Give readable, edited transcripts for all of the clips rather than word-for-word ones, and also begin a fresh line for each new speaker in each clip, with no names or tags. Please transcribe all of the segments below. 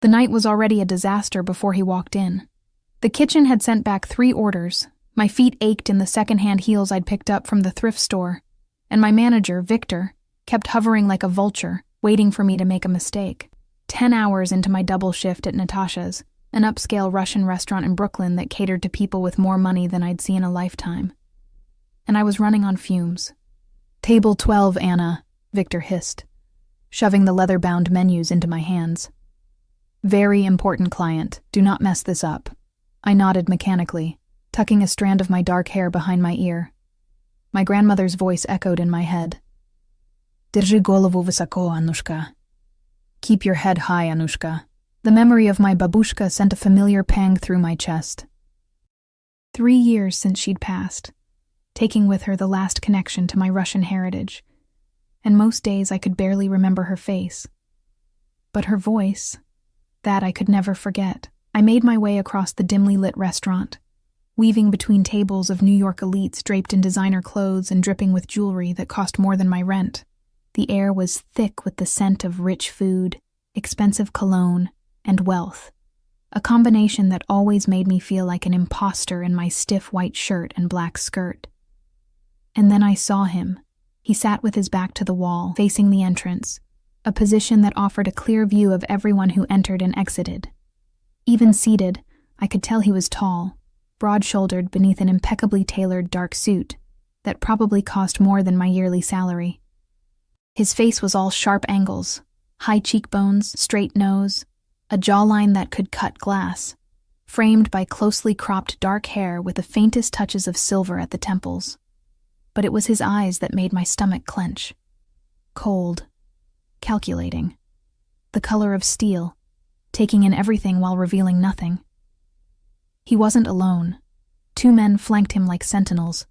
The night was already a disaster before he walked in. The kitchen had sent back 3 orders, my feet ached in the second-hand heels I'd picked up from the thrift store, and my manager, Victor, kept hovering like a vulture, waiting for me to make a mistake. 10 hours into my double shift at Natasha's, an upscale Russian restaurant in Brooklyn that catered to people with more money than I'd seen in a lifetime. And I was running on fumes. "Table 12, Anna," Victor hissed, shoving the leather-bound menus into my hands. "Very important client. Do not mess this up." I nodded mechanically, tucking a strand of my dark hair behind my ear. My grandmother's voice echoed in my head. "Держи голову высоко, Anushka." Keep your head high, Anushka. The memory of my babushka sent a familiar pang through my chest. 3 years since she'd passed, taking with her the last connection to my Russian heritage, and most days I could barely remember her face. But her voice, that I could never forget. I made my way across the dimly lit restaurant, weaving between tables of New York elites draped in designer clothes and dripping with jewelry that cost more than my rent. The air was thick with the scent of rich food, expensive cologne, and wealth, a combination that always made me feel like an imposter in my stiff white shirt and black skirt. And then I saw him. He sat with his back to the wall, facing the entrance, a position that offered a clear view of everyone who entered and exited. Even seated, I could tell he was tall, broad-shouldered beneath an impeccably tailored dark suit that probably cost more than my yearly salary. His face was all sharp angles, high cheekbones, straight nose, a jawline that could cut glass, framed by closely cropped dark hair with the faintest touches of silver at the temples. But it was his eyes that made my stomach clench. Cold, calculating, the color of steel, taking in everything while revealing nothing. He wasn't alone. 2 men flanked him like sentinels,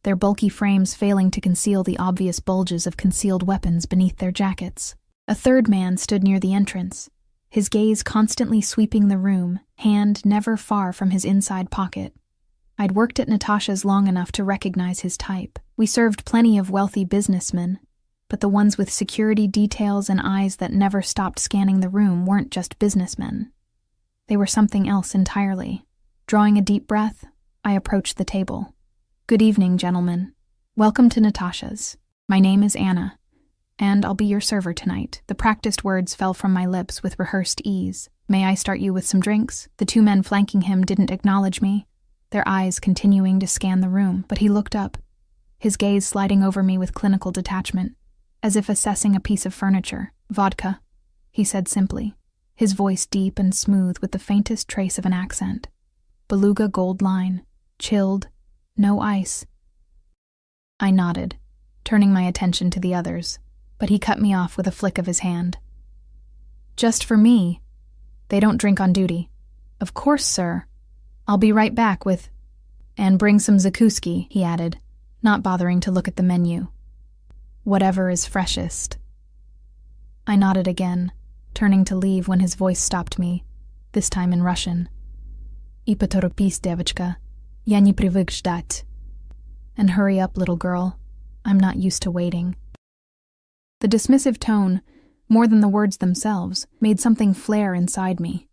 their bulky frames failing to conceal the obvious bulges of concealed weapons beneath their jackets. A 3rd man stood near the entrance, his gaze constantly sweeping the room, hand never far from his inside pocket. I'd worked at Natasha's long enough to recognize his type. We served plenty of wealthy businessmen, but the ones with security details and eyes that never stopped scanning the room weren't just businessmen. They were something else entirely. Drawing a deep breath, I approached the table. "Good evening, gentlemen. Welcome to Natasha's. My name is Anna, and I'll be your server tonight." The practiced words fell from my lips with rehearsed ease. "May I start you with some drinks?" The 2 men flanking him didn't acknowledge me, their eyes continuing to scan the room, but he looked up, his gaze sliding over me with clinical detachment, as if assessing a piece of furniture. "Vodka," he said simply, his voice deep and smooth with the faintest trace of an accent. "Beluga Gold Line, chilled, no ice." I nodded, turning my attention to the others, but he cut me off with a flick of his hand. "Just for me. They don't drink on duty." "Of course, sir. I'll be right back with—" "And bring some zakuski," he added, not bothering to look at the menu. "Whatever is freshest." I nodded again, turning to leave when his voice stopped me, this time in Russian. "И поторопись, девочка. Я не привык ждать." And hurry up, little girl. I'm not used to waiting. The dismissive tone, more than the words themselves, made something flare inside me.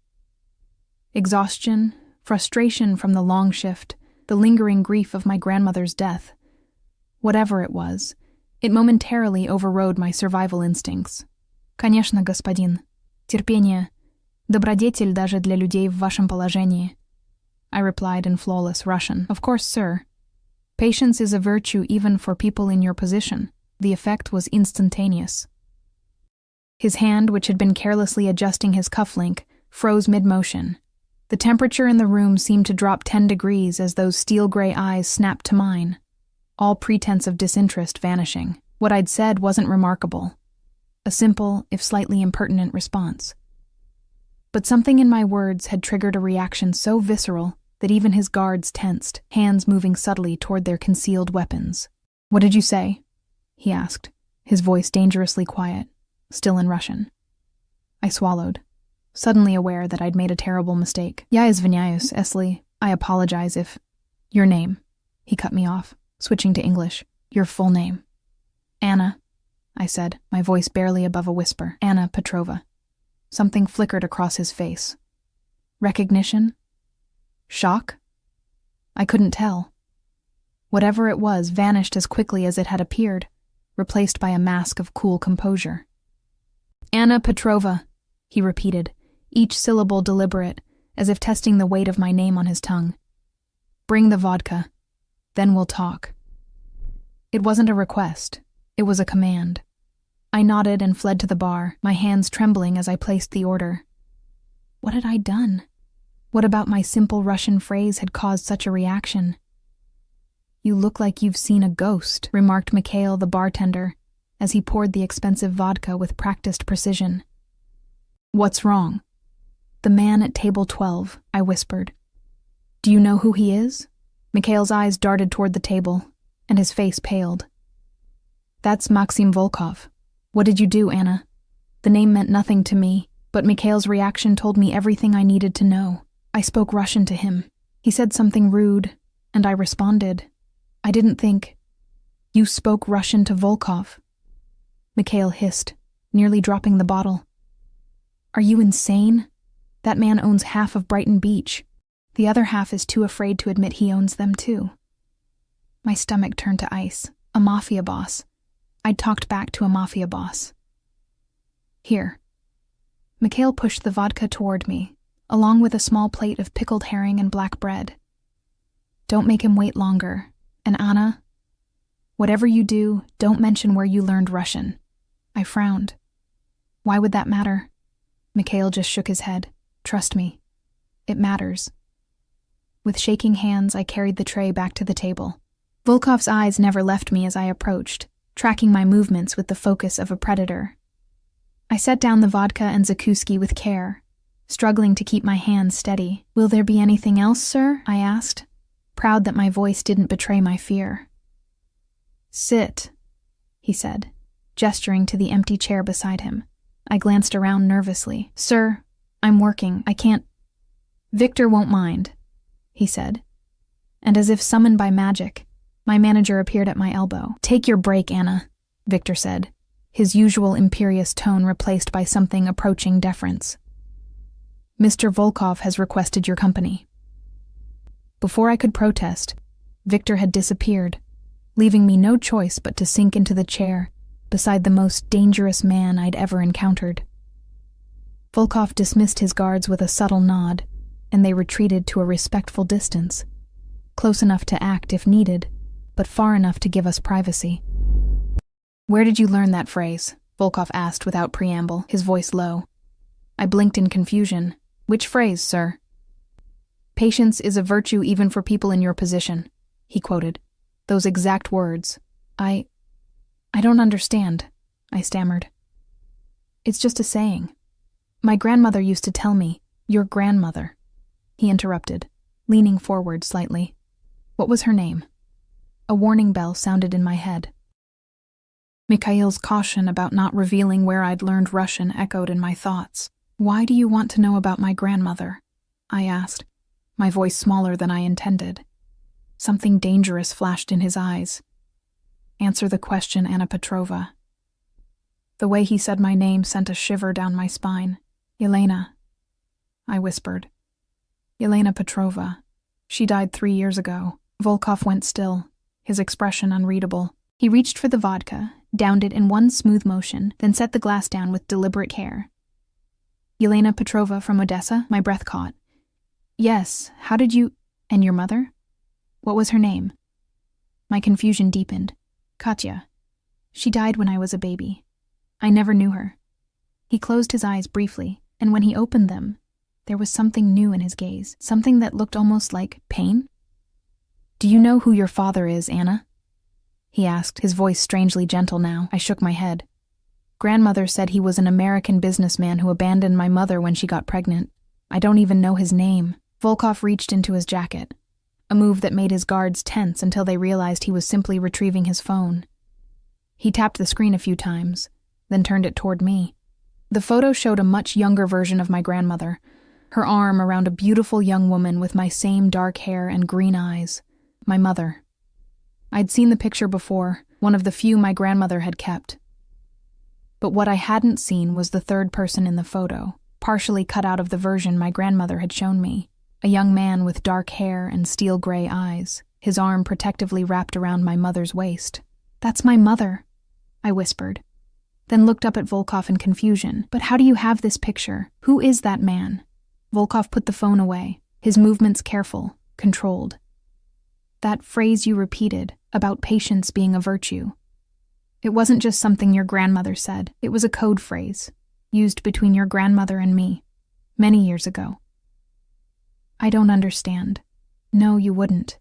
Exhaustion, frustration from the long shift, the lingering grief of my grandmother's death. Whatever it was, it momentarily overrode my survival instincts. «Конечно, господин. Терпение. Добродетель даже для людей в вашем положении», I replied in flawless Russian. "Of course, sir. Patience is a virtue even for people in your position." The effect was instantaneous. His hand, which had been carelessly adjusting his cufflink, froze mid-motion. The temperature in the room seemed to drop 10 degrees as those steel-gray eyes snapped to mine, all pretense of disinterest vanishing. What I'd said wasn't remarkable. A simple, if slightly impertinent response. But something in my words had triggered a reaction so visceral that even his guards tensed, hands moving subtly toward their concealed weapons. "What did you say?" he asked, his voice dangerously quiet, still in Russian. I swallowed, suddenly aware that I'd made a terrible mistake. "Я извиняюсь, если. I apologize if—" "Your name," he cut me off, switching to English. "Your full name." "Anna," I said, my voice barely above a whisper. "Anna Petrova." Something flickered across his face. Recognition? Shock? I couldn't tell. Whatever it was vanished as quickly as it had appeared, replaced by a mask of cool composure. Anna Petrova, he repeated, each syllable deliberate, as if testing the weight of my name on his tongue. Bring the vodka. Then we'll talk. It wasn't a request. It was a command. I nodded and fled to the bar, my hands trembling as I placed the order. What had I done? What about my simple Russian phrase had caused such a reaction? You look like you've seen a ghost, remarked Mikhail, the bartender, as he poured the expensive vodka with practiced precision. What's wrong? The man at table 12, I whispered. Do you know who he is? Mikhail's eyes darted toward the table, and his face paled. That's Maxim Volkov. What did you do, Anna? The name meant nothing to me, but Mikhail's reaction told me everything I needed to know. I spoke Russian to him. He said something rude, and I responded. I didn't think. You spoke Russian to Volkov? Mikhail hissed, nearly dropping the bottle. Are you insane? That man owns half of Brighton Beach. The other half is too afraid to admit he owns them too. My stomach turned to ice. A mafia boss. I'd talked back to a mafia boss. Here. Mikhail pushed the vodka toward me, along with a small plate of pickled herring and black bread. Don't make him wait longer. And Anna, whatever you do, don't mention where you learned Russian. I frowned. Why would that matter? Mikhail just shook his head. Trust me. It matters. With shaking hands, I carried the tray back to the table. Volkov's eyes never left me as I approached, tracking my movements with the focus of a predator. I set down the vodka and Zakuski with care, struggling to keep my hands steady. Will there be anything else, sir? I asked, proud that my voice didn't betray my fear. Sit, he said, gesturing to the empty chair beside him. I glanced around nervously. Sir, I'm working. I can't. Victor won't mind, he said. And as if summoned by magic, my manager appeared at my elbow. Take your break, Anna, Victor said, his usual imperious tone replaced by something approaching deference. Mr. Volkov has requested your company. Before I could protest, Victor had disappeared, leaving me no choice but to sink into the chair beside the most dangerous man I'd ever encountered. Volkov dismissed his guards with a subtle nod, and they retreated to a respectful distance, close enough to act if needed, but far enough to give us privacy. Where did you learn that phrase? Volkov asked without preamble, his voice low. I blinked in confusion. Which phrase, sir? Patience is a virtue even for people in your position, he quoted. Those exact words. I don't understand, I stammered. It's just a saying. My grandmother used to tell me, your grandmother. He interrupted, leaning forward slightly. What was her name? A warning bell sounded in my head. Mikhail's caution about not revealing where I'd learned Russian echoed in my thoughts. Why do you want to know about my grandmother? I asked, my voice smaller than I intended. Something dangerous flashed in his eyes. Answer the question, Anna Petrova. The way he said my name sent a shiver down my spine. Yelena, I whispered. Yelena Petrova. She died 3 years ago. Volkov went still, his expression unreadable. He reached for the vodka, downed it in one smooth motion, then set the glass down with deliberate care. Yelena Petrova from Odessa? My breath caught. Yes, how did you... And your mother? What was her name? My confusion deepened. Katya. She died when I was a baby. I never knew her. He closed his eyes briefly, and when he opened them, there was something new in his gaze, something that looked almost like pain. Do you know who your father is, Anna? He asked, his voice strangely gentle now. I shook my head. Grandmother said he was an American businessman who abandoned my mother when she got pregnant. I don't even know his name. Volkov reached into his jacket, a move that made his guards tense until they realized he was simply retrieving his phone. He tapped the screen a few times, then turned it toward me. The photo showed a much younger version of my grandmother, her arm around a beautiful young woman with my same dark hair and green eyes, my mother. I'd seen the picture before, one of the few my grandmother had kept. But what I hadn't seen was the third person in the photo, partially cut out of the version my grandmother had shown me. A young man with dark hair and steel-gray eyes, his arm protectively wrapped around my mother's waist. "That's my mother," I whispered, then looked up at Volkov in confusion. "But how do you have this picture? Who is that man?" Volkov put the phone away, his movements careful, controlled. "That phrase you repeated, about patience being a virtue. It wasn't just something your grandmother said. It was a code phrase, used between your grandmother and me, many years ago." "I don't understand." "No, you wouldn't."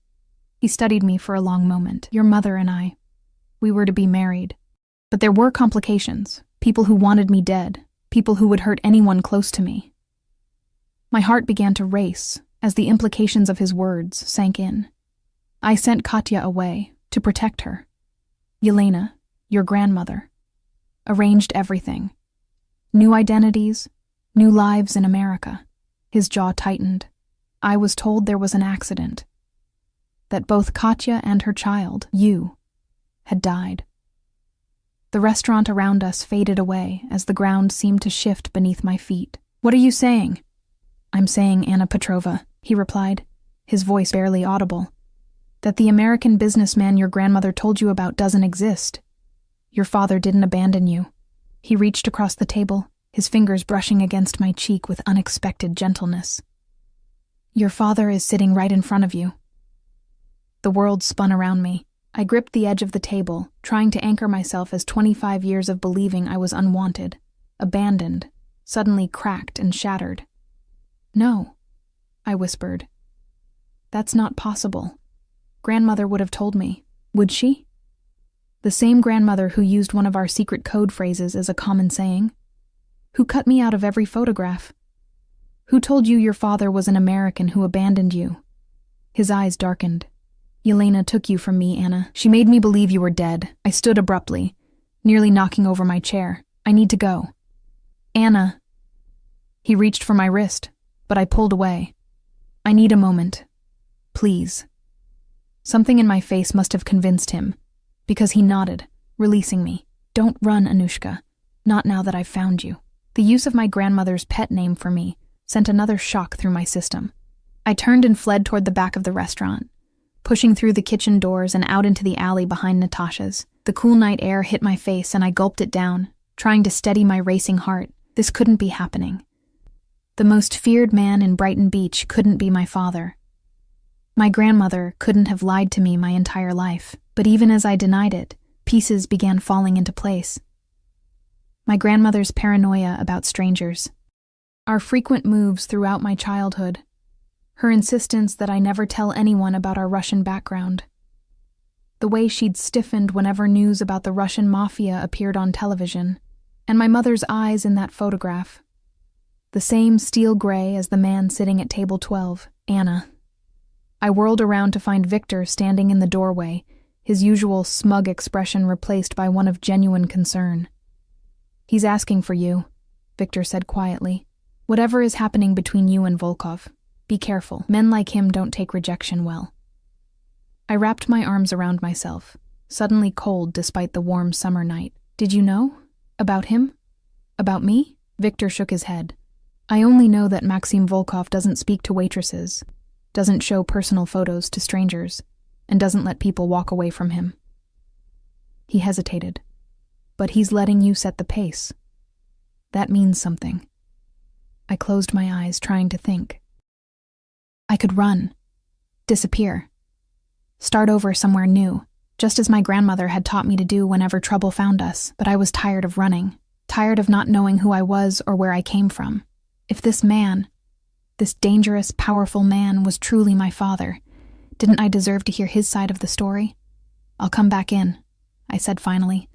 He studied me for a long moment. "Your mother and I, we were to be married. But there were complications, people who wanted me dead, people who would hurt anyone close to me." My heart began to race as the implications of his words sank in. "I sent Katya away to protect her. Yelena, your grandmother, arranged everything. New identities, new lives in America." His jaw tightened. "I was told there was an accident, that both Katya and her child, you, had died." The restaurant around us faded away as the ground seemed to shift beneath my feet. "What are you saying?" "I'm saying, Anna Petrovna," he replied, his voice barely audible, "that the American businessman your grandmother told you about doesn't exist. Your father didn't abandon you." He reached across the table, his fingers brushing against my cheek with unexpected gentleness. "Your father is sitting right in front of you." The world spun around me. I gripped the edge of the table, trying to anchor myself as 25 years of believing I was unwanted, abandoned, suddenly cracked and shattered. "No," I whispered. "That's not possible. Grandmother would have told me. Would she? The same grandmother who used one of our secret code phrases as a common saying? Who cut me out of every photograph? Who told you your father was an American who abandoned you?" His eyes darkened. "Yelena took you from me, Anna. She made me believe you were dead." I stood abruptly, nearly knocking over my chair. "I need to go." "Anna." He reached for my wrist, but I pulled away. "I need a moment. Please." Something in my face must have convinced him, because he nodded, releasing me. "Don't run, Anushka. Not now that I've found you." The use of my grandmother's pet name for me sent another shock through my system. I turned and fled toward the back of the restaurant, pushing through the kitchen doors and out into the alley behind Natasha's. The cool night air hit my face and I gulped it down, trying to steady my racing heart. This couldn't be happening. The most feared man in Brighton Beach couldn't be my father. My grandmother couldn't have lied to me my entire life, but even as I denied it, pieces began falling into place. My grandmother's paranoia about strangers, our frequent moves throughout my childhood, her insistence that I never tell anyone about our Russian background, the way she'd stiffened whenever news about the Russian Mafia appeared on television, and my mother's eyes in that photograph. The same steel gray as the man sitting at table 12, Anna. I whirled around to find Victor standing in the doorway, his usual smug expression replaced by one of genuine concern. "He's asking for you," Victor said quietly. "Whatever is happening between you and Volkov, be careful. Men like him don't take rejection well." I wrapped my arms around myself, suddenly cold despite the warm summer night. "Did you know? About him? About me?" Victor shook his head. "I only know that Maxim Volkov doesn't speak to waitresses, doesn't show personal photos to strangers, and doesn't let people walk away from him." He hesitated. "But he's letting you set the pace. That means something." I closed my eyes, trying to think. I could run, disappear, start over somewhere new, just as my grandmother had taught me to do whenever trouble found us, but I was tired of running, tired of not knowing who I was or where I came from. If this man, this dangerous, powerful man, was truly my father, didn't I deserve to hear his side of the story? "I'll come back in," I said finally,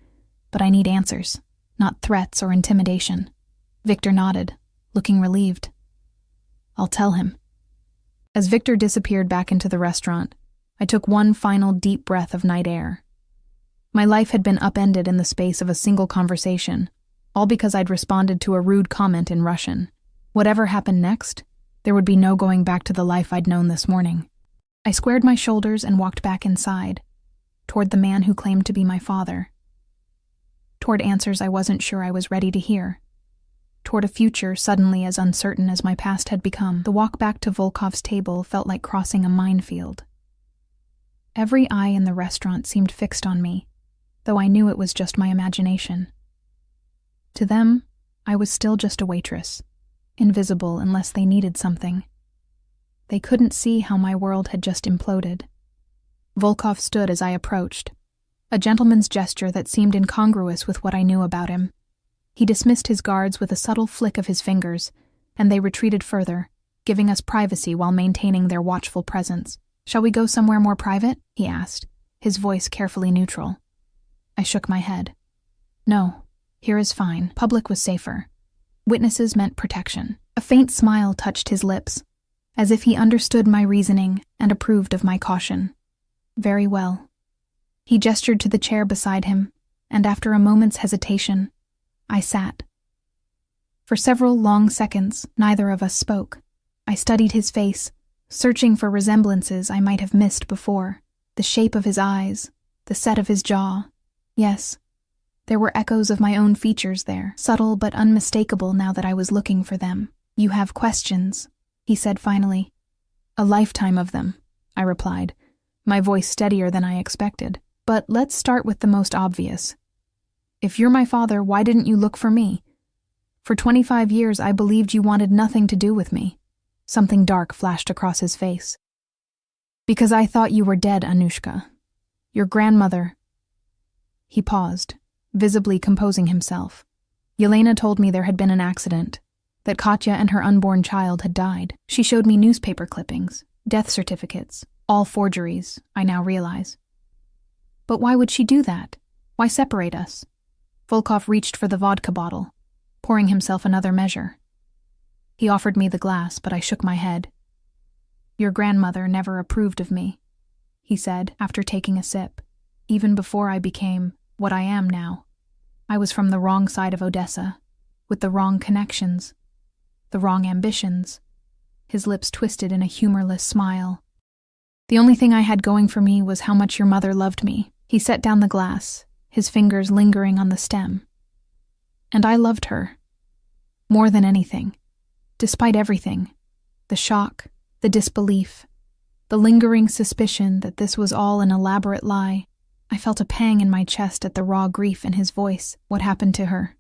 "but I need answers, not threats or intimidation." Victor nodded, looking relieved. "I'll tell him." As Victor disappeared back into the restaurant, I took one final deep breath of night air. My life had been upended in the space of a single conversation, all because I'd responded to a rude comment in Russian. Whatever happened next, there would be no going back to the life I'd known this morning. I squared my shoulders and walked back inside, toward the man who claimed to be my father. toward answers I wasn't sure I was ready to hear, toward a future suddenly as uncertain as my past had become. The walk back to Volkov's table felt like crossing a minefield. Every eye in the restaurant seemed fixed on me, though I knew it was just my imagination. To them, I was still just a waitress, invisible unless they needed something. They couldn't see how my world had just imploded. Volkov stood as I approached, a gentleman's gesture that seemed incongruous with what I knew about him. He dismissed his guards with a subtle flick of his fingers, and they retreated further, giving us privacy while maintaining their watchful presence. "Shall we go somewhere more private?" he asked, his voice carefully neutral. I shook my head. "No, here is fine. Public was safer. Witnesses meant protection." A faint smile touched his lips, as if he understood my reasoning and approved of my caution. "Very well." He gestured to the chair beside him, and after a moment's hesitation, I sat. For several long seconds, neither of us spoke. I studied his face, searching for resemblances I might have missed before. The shape of his eyes, the set of his jaw. Yes, there were echoes of my own features there, subtle but unmistakable now that I was looking for them. "You have questions," he said finally. "A lifetime of them," I replied, my voice steadier than I expected. "But let's start with the most obvious. If you're my father, why didn't you look for me? For 25 years, I believed you wanted nothing to do with me." Something dark flashed across his face. "Because I thought you were dead, Anushka. Your grandmother—" He paused, visibly composing himself. "Yelena told me there had been an accident, that Katya and her unborn child had died. She showed me newspaper clippings, death certificates, all forgeries, I now realize. But why would she do that? Why separate us?" Volkov reached for the vodka bottle, pouring himself another measure. He offered me the glass, but I shook my head. "Your grandmother never approved of me," he said after taking a sip. "Even before I became what I am now. I was from the wrong side of Odessa, with the wrong connections, the wrong ambitions." His lips twisted in a humorless smile. "The only thing I had going for me was how much your mother loved me." He set down the glass, his fingers lingering on the stem. "And I loved her. More than anything. Despite everything, the shock, the disbelief, the lingering suspicion that this was all an elaborate lie, I felt a pang in my chest at the raw grief in his voice. "What happened to her?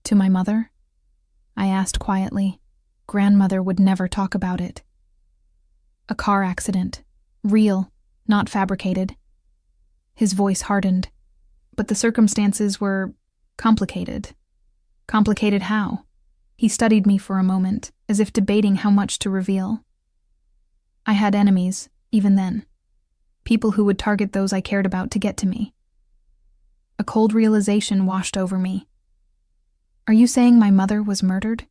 To my mother?" I asked quietly. Grandmother would never talk about it. "A car accident. Real, not fabricated." His voice hardened. "But the circumstances were complicated." "Complicated how?" He studied me for a moment, as if debating how much to reveal. "I had enemies, even then. People who would target those I cared about to get to me." A cold realization washed over me. "Are you saying my mother was murdered?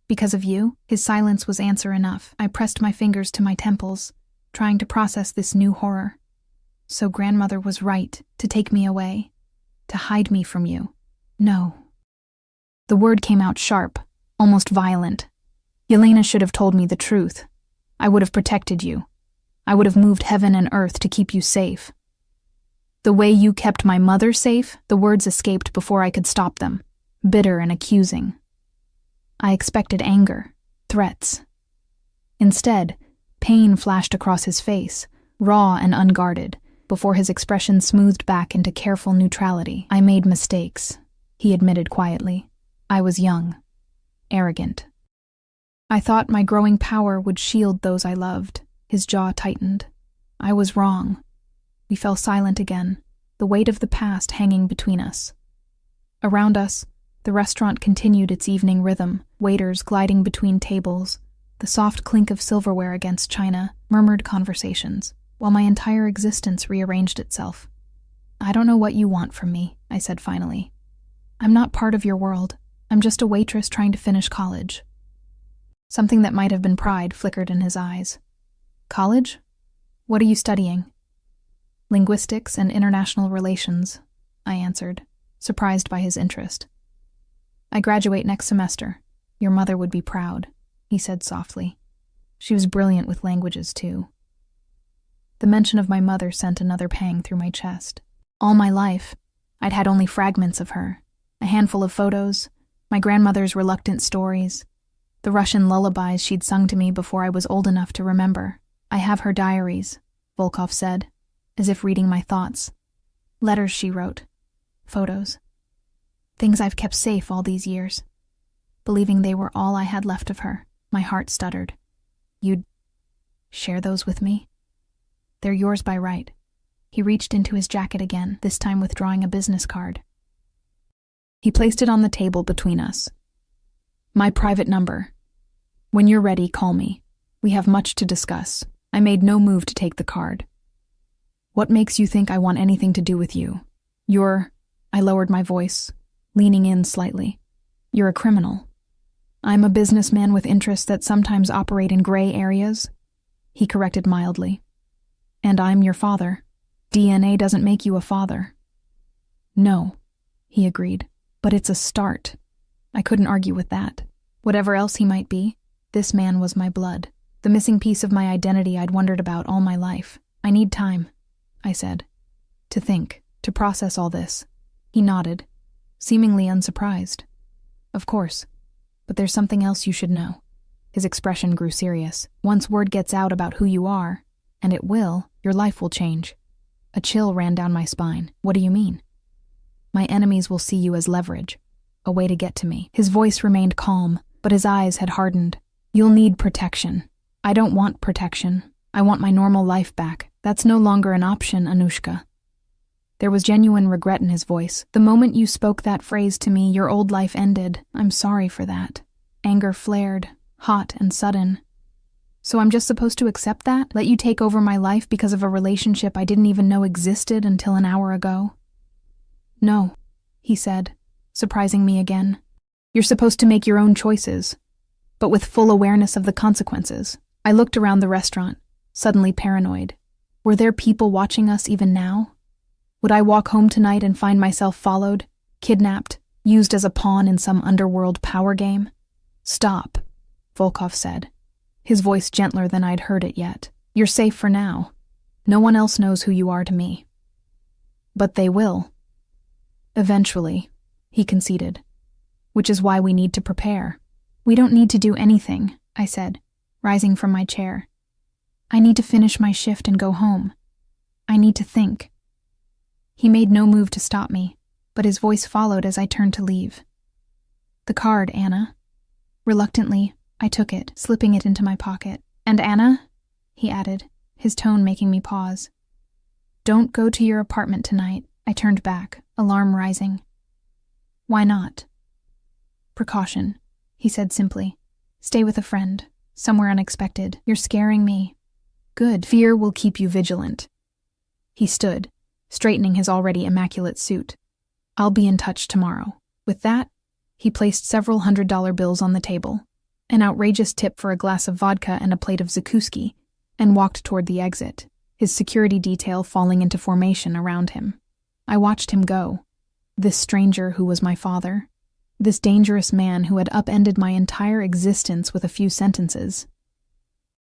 Because of you?" His silence was answer enough. I pressed my fingers to my temples, trying to process this new horror. "So grandmother was right to take me away, to hide me from you." "No." The word came out sharp, almost violent. "Yelena should have told me the truth. I would have protected you. I would have moved heaven and earth to keep you safe. The way you kept my mother safe," the words escaped before I could stop them, bitter and accusing. I expected anger, threats. Instead, pain flashed across his face, raw and unguarded, before his expression smoothed back into careful neutrality. "I made mistakes," he admitted quietly. "I was young, arrogant. I thought my growing power would shield those I loved." His jaw tightened. "I was wrong." We fell silent again, the weight of the past hanging between us. Around us, the restaurant continued its evening rhythm, waiters gliding between tables, the soft clink of silverware against china, murmured conversations, while my entire existence rearranged itself. "I don't know what you want from me," I said finally. "I'm not part of your world. I'm just a waitress trying to finish college." Something that might have been pride flickered in his eyes. "College? What are you studying?" "Linguistics and international relations," I answered, surprised by his interest. "I graduate next semester. Your mother would be proud," he said softly. She was brilliant with languages, too. The mention of my mother sent another pang through my chest. All my life, I'd had only fragments of her, A handful of photos, my grandmother's reluctant stories, the Russian lullabies she'd sung to me before I was old enough to remember. I have her diaries, Volkov said, as if reading my thoughts. Letters she wrote. Photos. Things I've kept safe all these years. Believing they were all I had left of her, my heart stuttered. You'd share those with me? They're yours by right. He reached into his jacket again, this time withdrawing a business card. He placed it on the table between us. My private number. When you're ready, call me. We have much to discuss. I made no move to take the card. What makes you think I want anything to do with you? I lowered my voice, leaning in slightly. You're a criminal. I'm a businessman with interests that sometimes operate in gray areas. He corrected mildly. And I'm your father. DNA doesn't make you a father. No, he agreed, but it's a start. I couldn't argue with that. Whatever else he might be, this man was my blood, the missing piece of my identity I'd wondered about all my life. I need time, I said, to think, to process all this. He nodded, seemingly unsurprised. Of course, but there's something else you should know. His expression grew serious. Once word gets out about who you are, and it will, your life will change. A chill ran down my spine. What do you mean? My enemies will see you as leverage, a way to get to me. His voice remained calm, but his eyes had hardened. You'll need protection. I don't want protection. I want my normal life back. That's no longer an option, Anushka. There was genuine regret in his voice. The moment you spoke that phrase to me, your old life ended. I'm sorry for that. Anger flared, hot and sudden. So I'm just supposed to accept that? Let you take over my life because of a relationship I didn't even know existed until an hour ago? No, he said, surprising me again. You're supposed to make your own choices, but with full awareness of the consequences. I looked around the restaurant, suddenly paranoid. Were there people watching us even now? Would I walk home tonight and find myself followed, kidnapped, used as a pawn in some underworld power game? Stop, Volkov said, his voice gentler than I'd heard it yet. You're safe for now. No one else knows who you are to me. But they will. Eventually, he conceded. Which is why we need to prepare. We don't need to do anything, I said, rising from my chair. I need to finish my shift and go home. I need to think. He made no move to stop me, but his voice followed as I turned to leave. The card, Anna. Reluctantly, I took it, slipping it into my pocket. And Anna, he added, his tone making me pause. Don't go to your apartment tonight. I turned back, alarm rising. Why not? Precaution, he said simply. Stay with a friend, somewhere unexpected. You're scaring me. Good. Fear will keep you vigilant. He stood, straightening his already immaculate suit. I'll be in touch tomorrow. With that, he placed several $100 bills on the table, an outrageous tip for a glass of vodka and a plate of zakuski, and walked toward the exit, his security detail falling into formation around him. I watched him go. This stranger who was my father. This dangerous man who had upended my entire existence with a few sentences.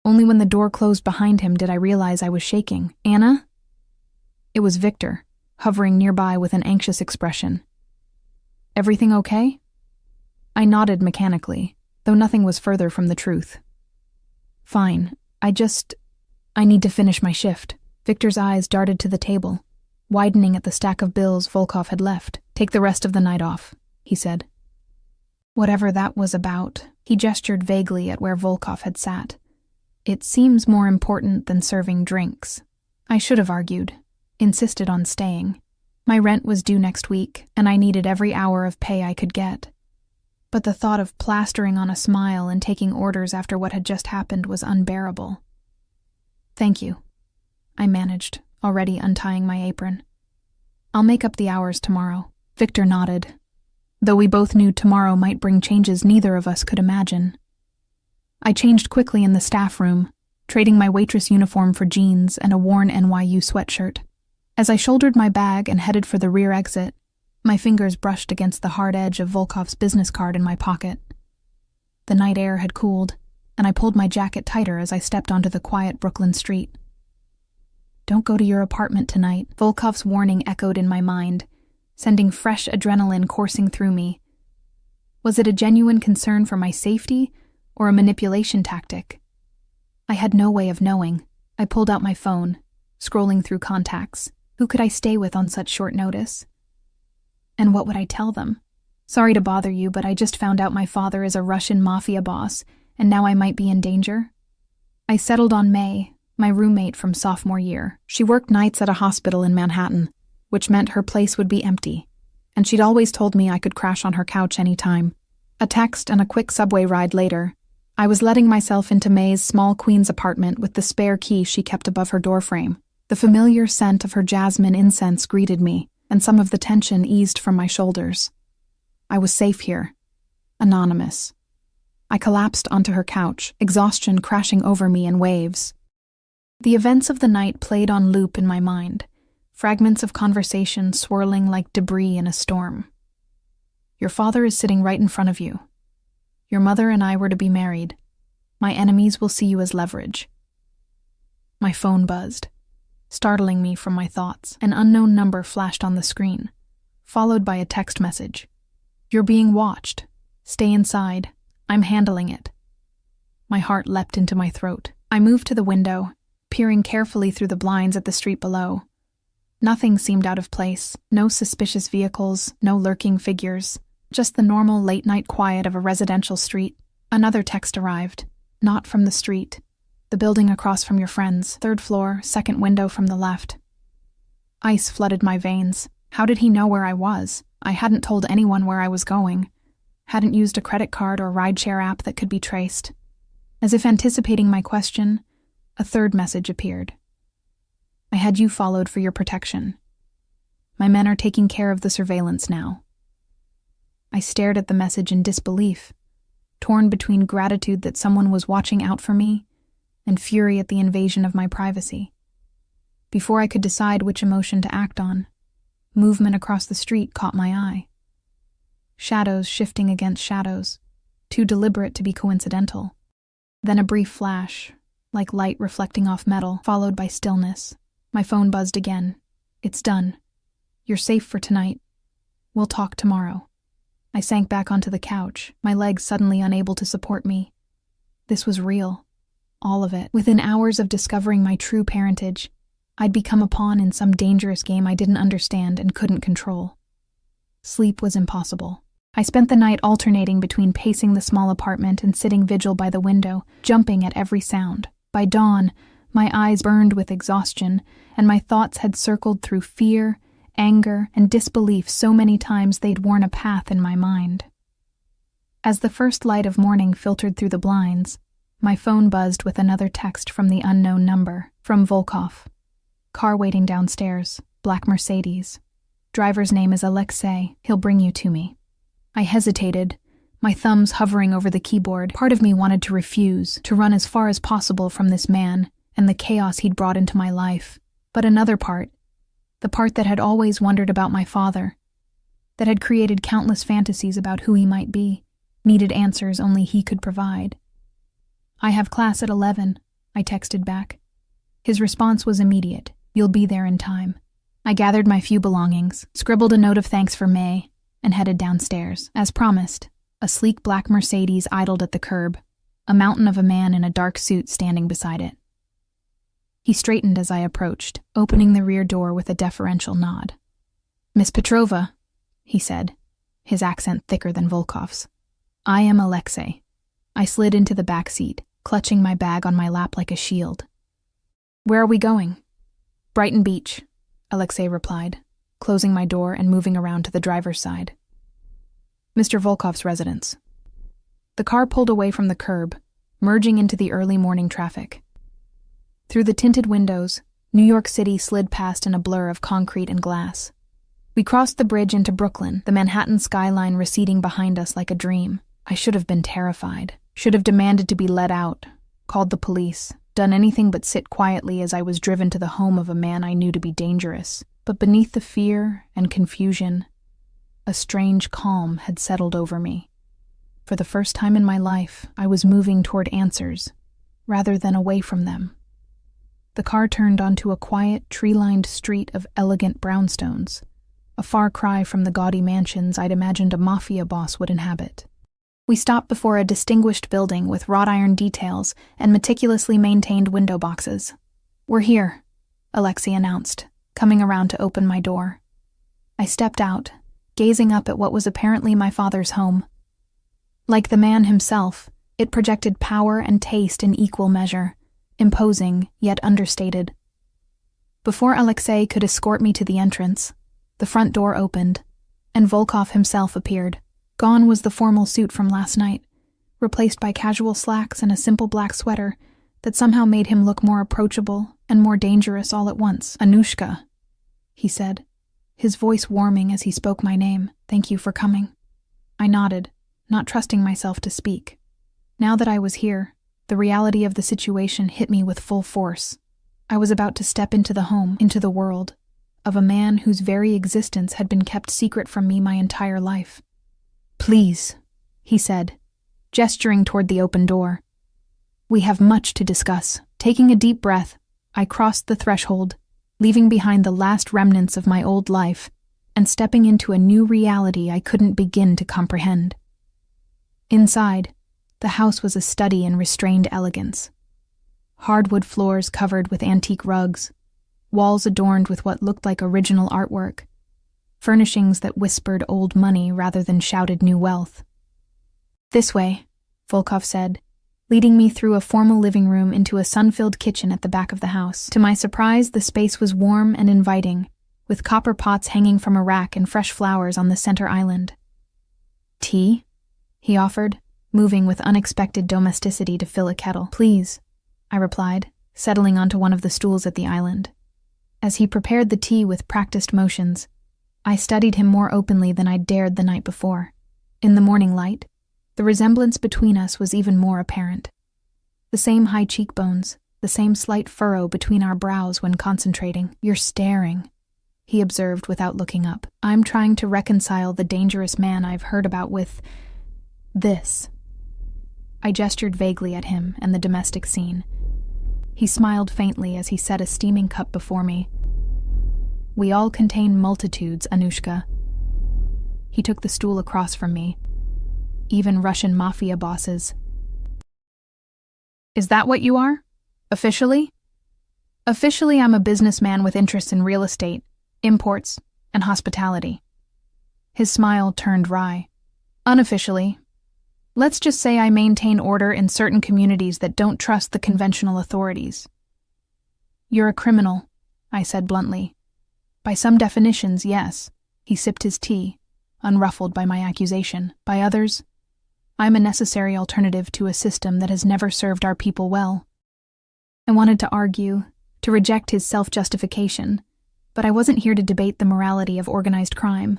Only when the door closed behind him did I realize I was shaking. Anna? It was Victor, hovering nearby with an anxious expression. Everything okay? I nodded mechanically, though nothing was further from the truth. Fine, I need to finish my shift. Victor's eyes darted to the table, widening at the stack of bills Volkov had left. Take the rest of the night off, he said. Whatever that was about, he gestured vaguely at where Volkov had sat. It seems more important than serving drinks. I should have argued, insisted on staying. My rent was due next week, and I needed every hour of pay I could get. But the thought of plastering on a smile and taking orders after what had just happened was unbearable. Thank you, I managed, already untying my apron. I'll make up the hours tomorrow. Victor nodded, though we both knew tomorrow might bring changes neither of us could imagine. I changed quickly in the staff room, trading my waitress uniform for jeans and a worn NYU sweatshirt. As I shouldered my bag and headed for the rear exit, my fingers brushed against the hard edge of Volkov's business card in my pocket. The night air had cooled, and I pulled my jacket tighter as I stepped onto the quiet Brooklyn street. Don't go to your apartment tonight, Volkov's warning echoed in my mind, sending fresh adrenaline coursing through me. Was it a genuine concern for my safety or a manipulation tactic? I had no way of knowing. I pulled out my phone, scrolling through contacts. Who could I stay with on such short notice? And what would I tell them? Sorry to bother you, but I just found out my father is a Russian Mafia boss, and now I might be in danger. I settled on May, my roommate from sophomore year. She worked nights at a hospital in Manhattan, which meant her place would be empty, and she'd always told me I could crash on her couch any time. A text and a quick subway ride later, I was letting myself into May's small Queens apartment with the spare key she kept above her doorframe. The familiar scent of her jasmine incense greeted me, and some of the tension eased from my shoulders. I was safe here. Anonymous. I collapsed onto her couch, exhaustion crashing over me in waves. The events of the night played on loop in my mind, fragments of conversation swirling like debris in a storm. Your father is sitting right in front of you. Your mother and I were to be married. My enemies will see you as leverage. My phone buzzed, startling me from my thoughts. An unknown number flashed on the screen, followed by a text message. You're being watched. Stay inside. I'm handling it. My heart leapt into my throat. I moved to the window, peering carefully through the blinds at the street below. Nothing seemed out of place. No suspicious vehicles, no lurking figures. Just the normal late-night quiet of a residential street. Another text arrived. Not from the street. The building across from your friends. 3rd floor, 2nd window from the left. Ice flooded my veins. How did he know where I was? I hadn't told anyone where I was going. Hadn't used a credit card or rideshare app that could be traced. As if anticipating my question, a 3rd message appeared. I had you followed for your protection. My men are taking care of the surveillance now. I stared at the message in disbelief, torn between gratitude that someone was watching out for me and fury at the invasion of my privacy. Before I could decide which emotion to act on, movement across the street caught my eye. Shadows shifting against shadows, too deliberate to be coincidental. Then a brief flash, like light reflecting off metal, followed by stillness. My phone buzzed again. It's done. You're safe for tonight. We'll talk tomorrow. I sank back onto the couch, my legs suddenly unable to support me. This was real. All of it. Within hours of discovering my true parentage, I'd become a pawn in some dangerous game I didn't understand and couldn't control. Sleep was impossible. I spent the night alternating between pacing the small apartment and sitting vigil by the window, jumping at every sound. By dawn, my eyes burned with exhaustion, and my thoughts had circled through fear, anger, and disbelief so many times they'd worn a path in my mind. As the first light of morning filtered through the blinds, my phone buzzed with another text from the unknown number, from Volkov. Car waiting downstairs, black Mercedes. Driver's name is Alexei. He'll bring you to me. I hesitated, my thumbs hovering over the keyboard. Part of me wanted to refuse, to run as far as possible from this man and the chaos he'd brought into my life. But another part, the part that had always wondered about my father, that had created countless fantasies about who he might be, needed answers only he could provide. I have class at 11, I texted back. His response was immediate. You'll be there in time. I gathered my few belongings, scribbled a note of thanks for May, and headed downstairs. As promised, a sleek black Mercedes idled at the curb, a mountain of a man in a dark suit standing beside it. He straightened as I approached, opening the rear door with a deferential nod. Miss Petrova, he said, his accent thicker than Volkov's. I am Alexei. I slid into the back seat, clutching my bag on my lap like a shield. Where are we going? Brighton Beach, Alexei replied, closing my door and moving around to the driver's side. Mr. Volkov's residence. The car pulled away from the curb, merging into the early morning traffic. Through the tinted windows, New York City slid past in a blur of concrete and glass. We crossed the bridge into Brooklyn, the Manhattan skyline receding behind us like a dream. I should have been terrified, should have demanded to be let out, called the police, done anything but sit quietly as I was driven to the home of a man I knew to be dangerous. But beneath the fear and confusion, a strange calm had settled over me. For the first time in my life, I was moving toward answers, rather than away from them. The car turned onto a quiet, tree-lined street of elegant brownstones. a far cry from the gaudy mansions I'd imagined a Mafia boss would inhabit. We stopped before a distinguished building with wrought iron details and meticulously maintained window boxes. "We're here," Alexei announced, coming around to open my door. I stepped out, gazing up at what was apparently my father's home. Like the man himself, it projected power and taste in equal measure, imposing yet understated. Before Alexei could escort me to the entrance, the front door opened, and Volkov himself appeared. Gone was the formal suit from last night, replaced by casual slacks and a simple black sweater that somehow made him look more approachable and more dangerous all at once. "Anushka," he said, his voice warming as he spoke my name. "Thank you for coming." I nodded, not trusting myself to speak. Now that I was here, the reality of the situation hit me with full force. I was about to step into the home, into the world, of a man whose very existence had been kept secret from me my entire life. "Please," he said, gesturing toward the open door. "We have much to discuss." Taking a deep breath, I crossed the threshold, leaving behind the last remnants of my old life and stepping into a new reality I couldn't begin to comprehend. Inside, the house was a study in restrained elegance. Hardwood floors covered with antique rugs, walls adorned with what looked like original artwork, furnishings that whispered old money rather than shouted new wealth. "This way," Volkov said, leading me through a formal living room into a sun-filled kitchen at the back of the house. To my surprise, the space was warm and inviting, with copper pots hanging from a rack and fresh flowers on the center island. "Tea?" he offered, moving with unexpected domesticity to fill a kettle. "Please," I replied, settling onto one of the stools at the island. As he prepared the tea with practiced motions, I studied him more openly than I'd dared the night before. In the morning light, the resemblance between us was even more apparent. The same high cheekbones, the same slight furrow between our brows when concentrating. "You're staring," he observed without looking up. "I'm trying to reconcile the dangerous man I've heard about with this." I gestured vaguely at him and the domestic scene. He smiled faintly as he set a steaming cup before me. "We all contain multitudes, Anushka." He took the stool across from me. "Even Russian Mafia bosses." "Is that what you are? Officially?" "Officially, I'm a businessman with interests in real estate, imports, and hospitality." His smile turned wry. "Unofficially, let's just say I maintain order in certain communities that don't trust the conventional authorities." "You're a criminal," I said bluntly. "By some definitions, yes." He sipped his tea, unruffled by my accusation. "By others, I'm a necessary alternative to a system that has never served our people well." I wanted to argue, to reject his self-justification, but I wasn't here to debate the morality of organized crime.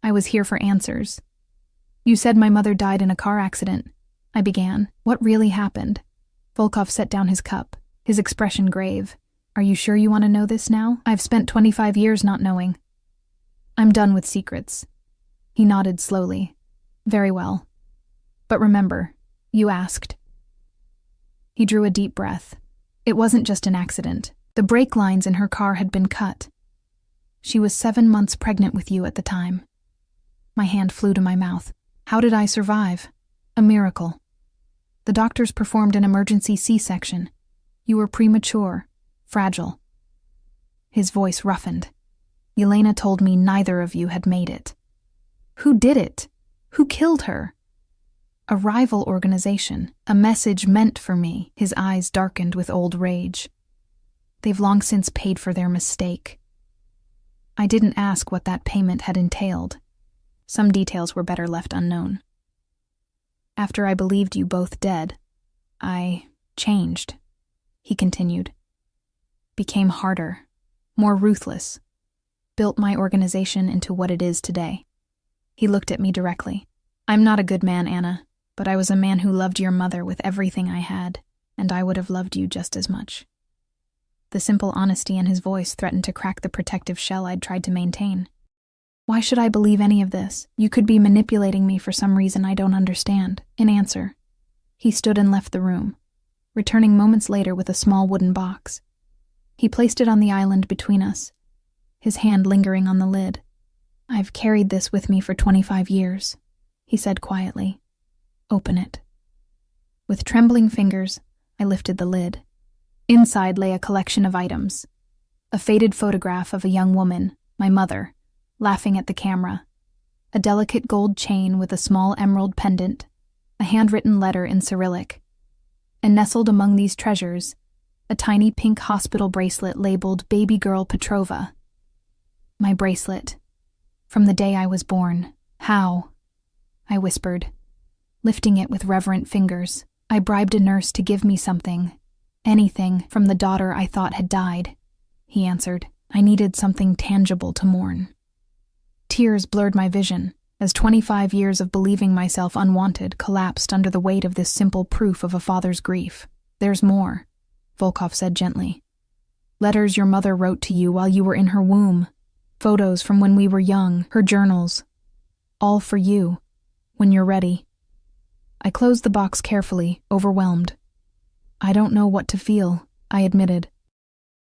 I was here for answers. "You said my mother died in a car accident," I began. "What really happened?" Volkov set down his cup, his expression grave. "Are you sure you want to know this now? I've spent 25 years not knowing. I'm done with secrets." He nodded slowly. "Very well. But remember, you asked." He drew a deep breath. It wasn't just an accident. The brake lines in her car had been cut. She was 7 months pregnant with you at the time. My hand flew to my mouth. How did I survive? A miracle. The doctors performed an emergency C-section. You were premature, fragile. His voice roughened. "Yelena told me neither of you had made it." "Who did it? Who killed her?" "A rival organization, a message meant for me." His eyes darkened with old rage. "They've long since paid for their mistake." I didn't ask what that payment had entailed. Some details were better left unknown. "After I believed you both dead, I changed," he continued. "Became harder, more ruthless, built my organization into what it is today." He looked at me directly. "I'm not a good man, Anna, but I was a man who loved your mother with everything I had, and I would have loved you just as much." The simple honesty in his voice threatened to crack the protective shell I'd tried to maintain. "Why should I believe any of this? You could be manipulating me for some reason I don't understand." In answer, he stood and left the room, returning moments later with a small wooden box. He placed it on the island between us, his hand lingering on the lid. I've carried this with me for 25 years, he said quietly. Open it. With trembling fingers, I lifted the lid. Inside lay a collection of items. A faded photograph of a young woman, my mother, laughing at the camera. A delicate gold chain with a small emerald pendant. A handwritten letter in Cyrillic. And nestled among these treasures, a tiny pink hospital bracelet labeled Baby Girl Petrova. My bracelet. From the day I was born. How? I whispered. Lifting it with reverent fingers, I bribed a nurse to give me something. Anything from the daughter I thought had died. He answered. I needed something tangible to mourn. Tears blurred my vision, as 25 years of believing myself unwanted collapsed under the weight of this simple proof of a father's grief. There's more, Volkov said gently. Letters your mother wrote to you while you were in her womb. Photos from when we were young, her journals. All for you, when you're ready. I closed the box carefully, overwhelmed. I don't know what to feel, I admitted.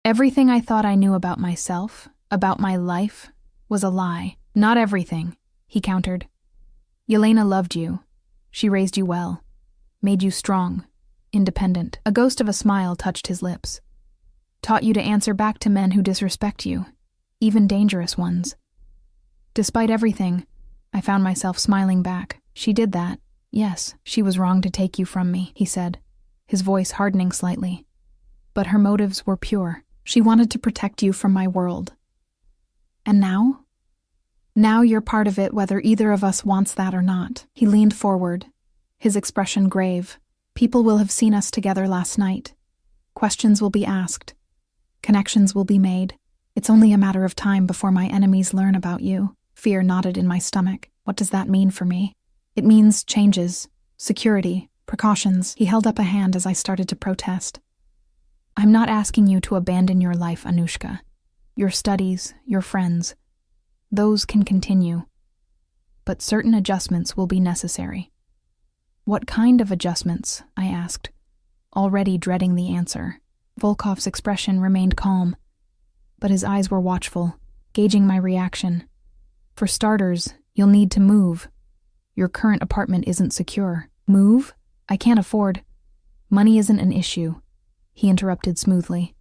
Everything I thought I knew about myself, about my life, was a lie. Not everything, he countered. Yelena loved you. She raised you well, made you strong, independent. A ghost of a smile touched his lips. Taught you to answer back to men who disrespect you, even dangerous ones. Despite everything, I found myself smiling back. She did that. Yes, she was wrong to take you from me, he said, his voice hardening slightly. But her motives were pure. She wanted to protect you from my world. And now? Now you're part of it whether either of us wants that or not. He leaned forward, his expression grave. People will have seen us together last night. Questions will be asked. Connections will be made. It's only a matter of time before my enemies learn about you. Fear knotted in my stomach. What does that mean for me? It means changes, security, precautions. He held up a hand as I started to protest. I'm not asking you to abandon your life, Anushka. Your studies, your friends. Those can continue. But certain adjustments will be necessary. What kind of adjustments? I asked, already dreading the answer. Volkov's expression remained calm, but his eyes were watchful, gauging my reaction. For starters, you'll need to move. Your current apartment isn't secure. Move? I can't afford. Money isn't an issue, he interrupted smoothly.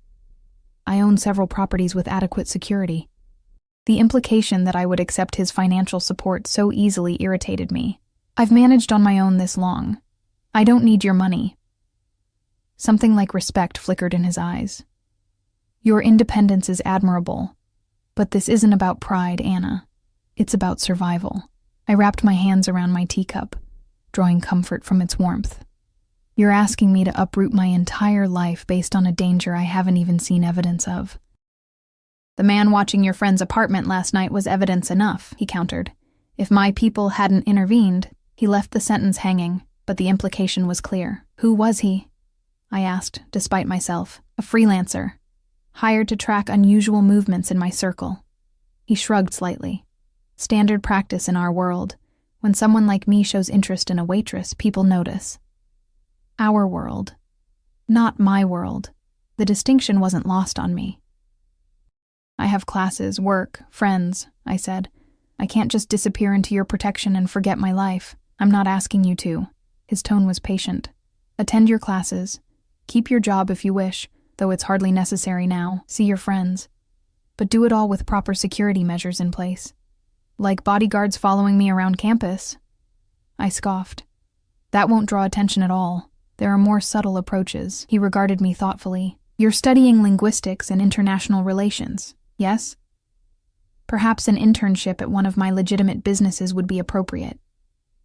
I own several properties with adequate security. The implication that I would accept his financial support so easily irritated me. I've managed on my own this long. I don't need your money. Something like respect flickered in his eyes. Your independence is admirable, but this isn't about pride, Anna. It's about survival. I wrapped my hands around my teacup, drawing comfort from its warmth. You're asking me to uproot my entire life based on a danger I haven't even seen evidence of. The man watching your friend's apartment last night was evidence enough, he countered. If my people hadn't intervened, he left the sentence hanging, but the implication was clear. Who was he? I asked, despite myself. A freelancer, hired to track unusual movements in my circle. He shrugged slightly. Standard practice in our world. When someone like me shows interest in a waitress, people notice. Our world. Not my world. The distinction wasn't lost on me. I have classes, work, friends, I said. I can't just disappear into your protection and forget my life. I'm not asking you to. His tone was patient. Attend your classes. Keep your job if you wish, though it's hardly necessary now. See your friends. But do it all with proper security measures in place. Like bodyguards following me around campus. I scoffed. That won't draw attention at all. There are more subtle approaches. He regarded me thoughtfully. You're studying linguistics and international relations, yes? Perhaps an internship at one of my legitimate businesses would be appropriate.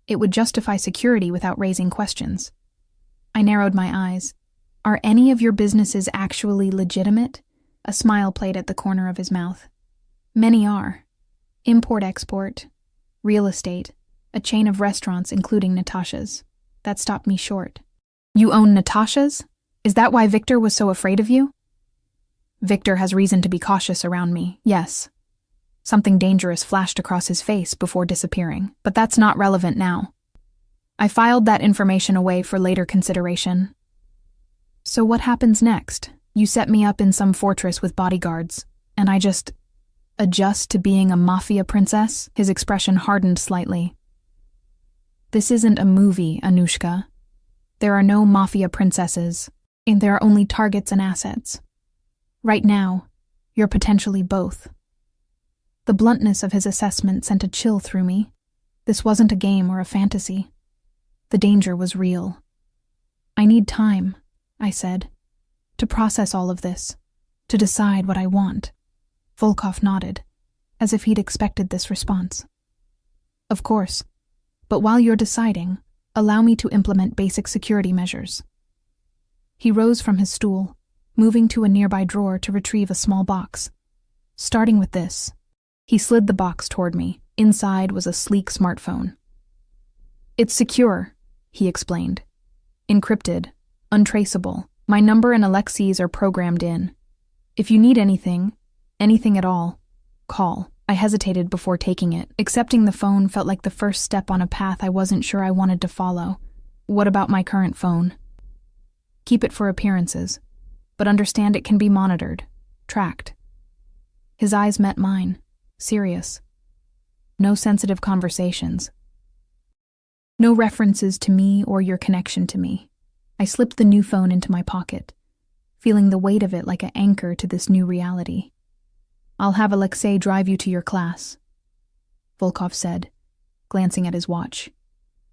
It would justify security without raising questions. I narrowed my eyes. Are any of your businesses actually legitimate? A smile played at the corner of his mouth. Many are. Import-export, real estate, a chain of restaurants including Natasha's. That stopped me short. You own Natasha's? Is that why Victor was so afraid of you? Victor has reason to be cautious around me, yes. Something dangerous flashed across his face before disappearing, but that's not relevant now. I filed that information away for later consideration. So what happens next? You set me up in some fortress with bodyguards, and I just adjust to being a Mafia princess? His expression hardened slightly. This isn't a movie, Anushka. There are no Mafia princesses, and there are only targets and assets. Right now, you're potentially both. The bluntness of his assessment sent a chill through me. This wasn't a game or a fantasy. The danger was real. I need time, I said, to process all of this, to decide what I want. Volkov nodded, as if he'd expected this response. Of course, but while you're deciding, allow me to implement basic security measures. He rose from his stool, moving to a nearby drawer to retrieve a small box. Starting with this, he slid the box toward me. Inside was a sleek smartphone. It's secure, he explained. Encrypted, untraceable. My number and Alexei's are programmed in. If you need anything at all, call. I hesitated before taking it. Accepting the phone felt like the first step on a path I wasn't sure I wanted to follow. What about my current phone? Keep it for appearances, but understand it can be monitored, tracked. His eyes met mine, serious. No sensitive conversations. No references to me or your connection to me. I slipped the new phone into my pocket, feeling the weight of it like an anchor to this new reality. I'll have Alexei drive you to your class, Volkov said, glancing at his watch.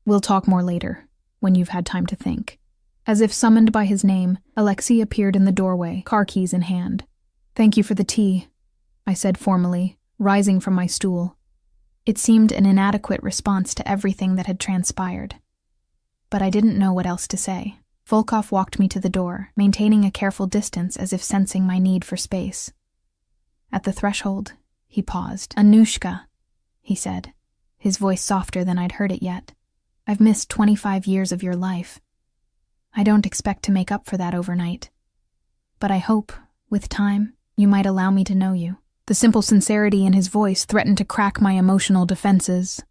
We'll talk more later, when you've had time to think. As if summoned by his name, Alexei appeared in the doorway, car keys in hand. Thank you for the tea, I said formally, rising from my stool. It seemed an inadequate response to everything that had transpired. But I didn't know what else to say. Volkov walked me to the door, maintaining a careful distance as if sensing my need for space. At the threshold, he paused. Anushka, he said, his voice softer than I'd heard it yet. I've missed 25 years of your life. I don't expect to make up for that overnight. But I hope, with time, you might allow me to know you. The simple sincerity in his voice threatened to crack my emotional defenses.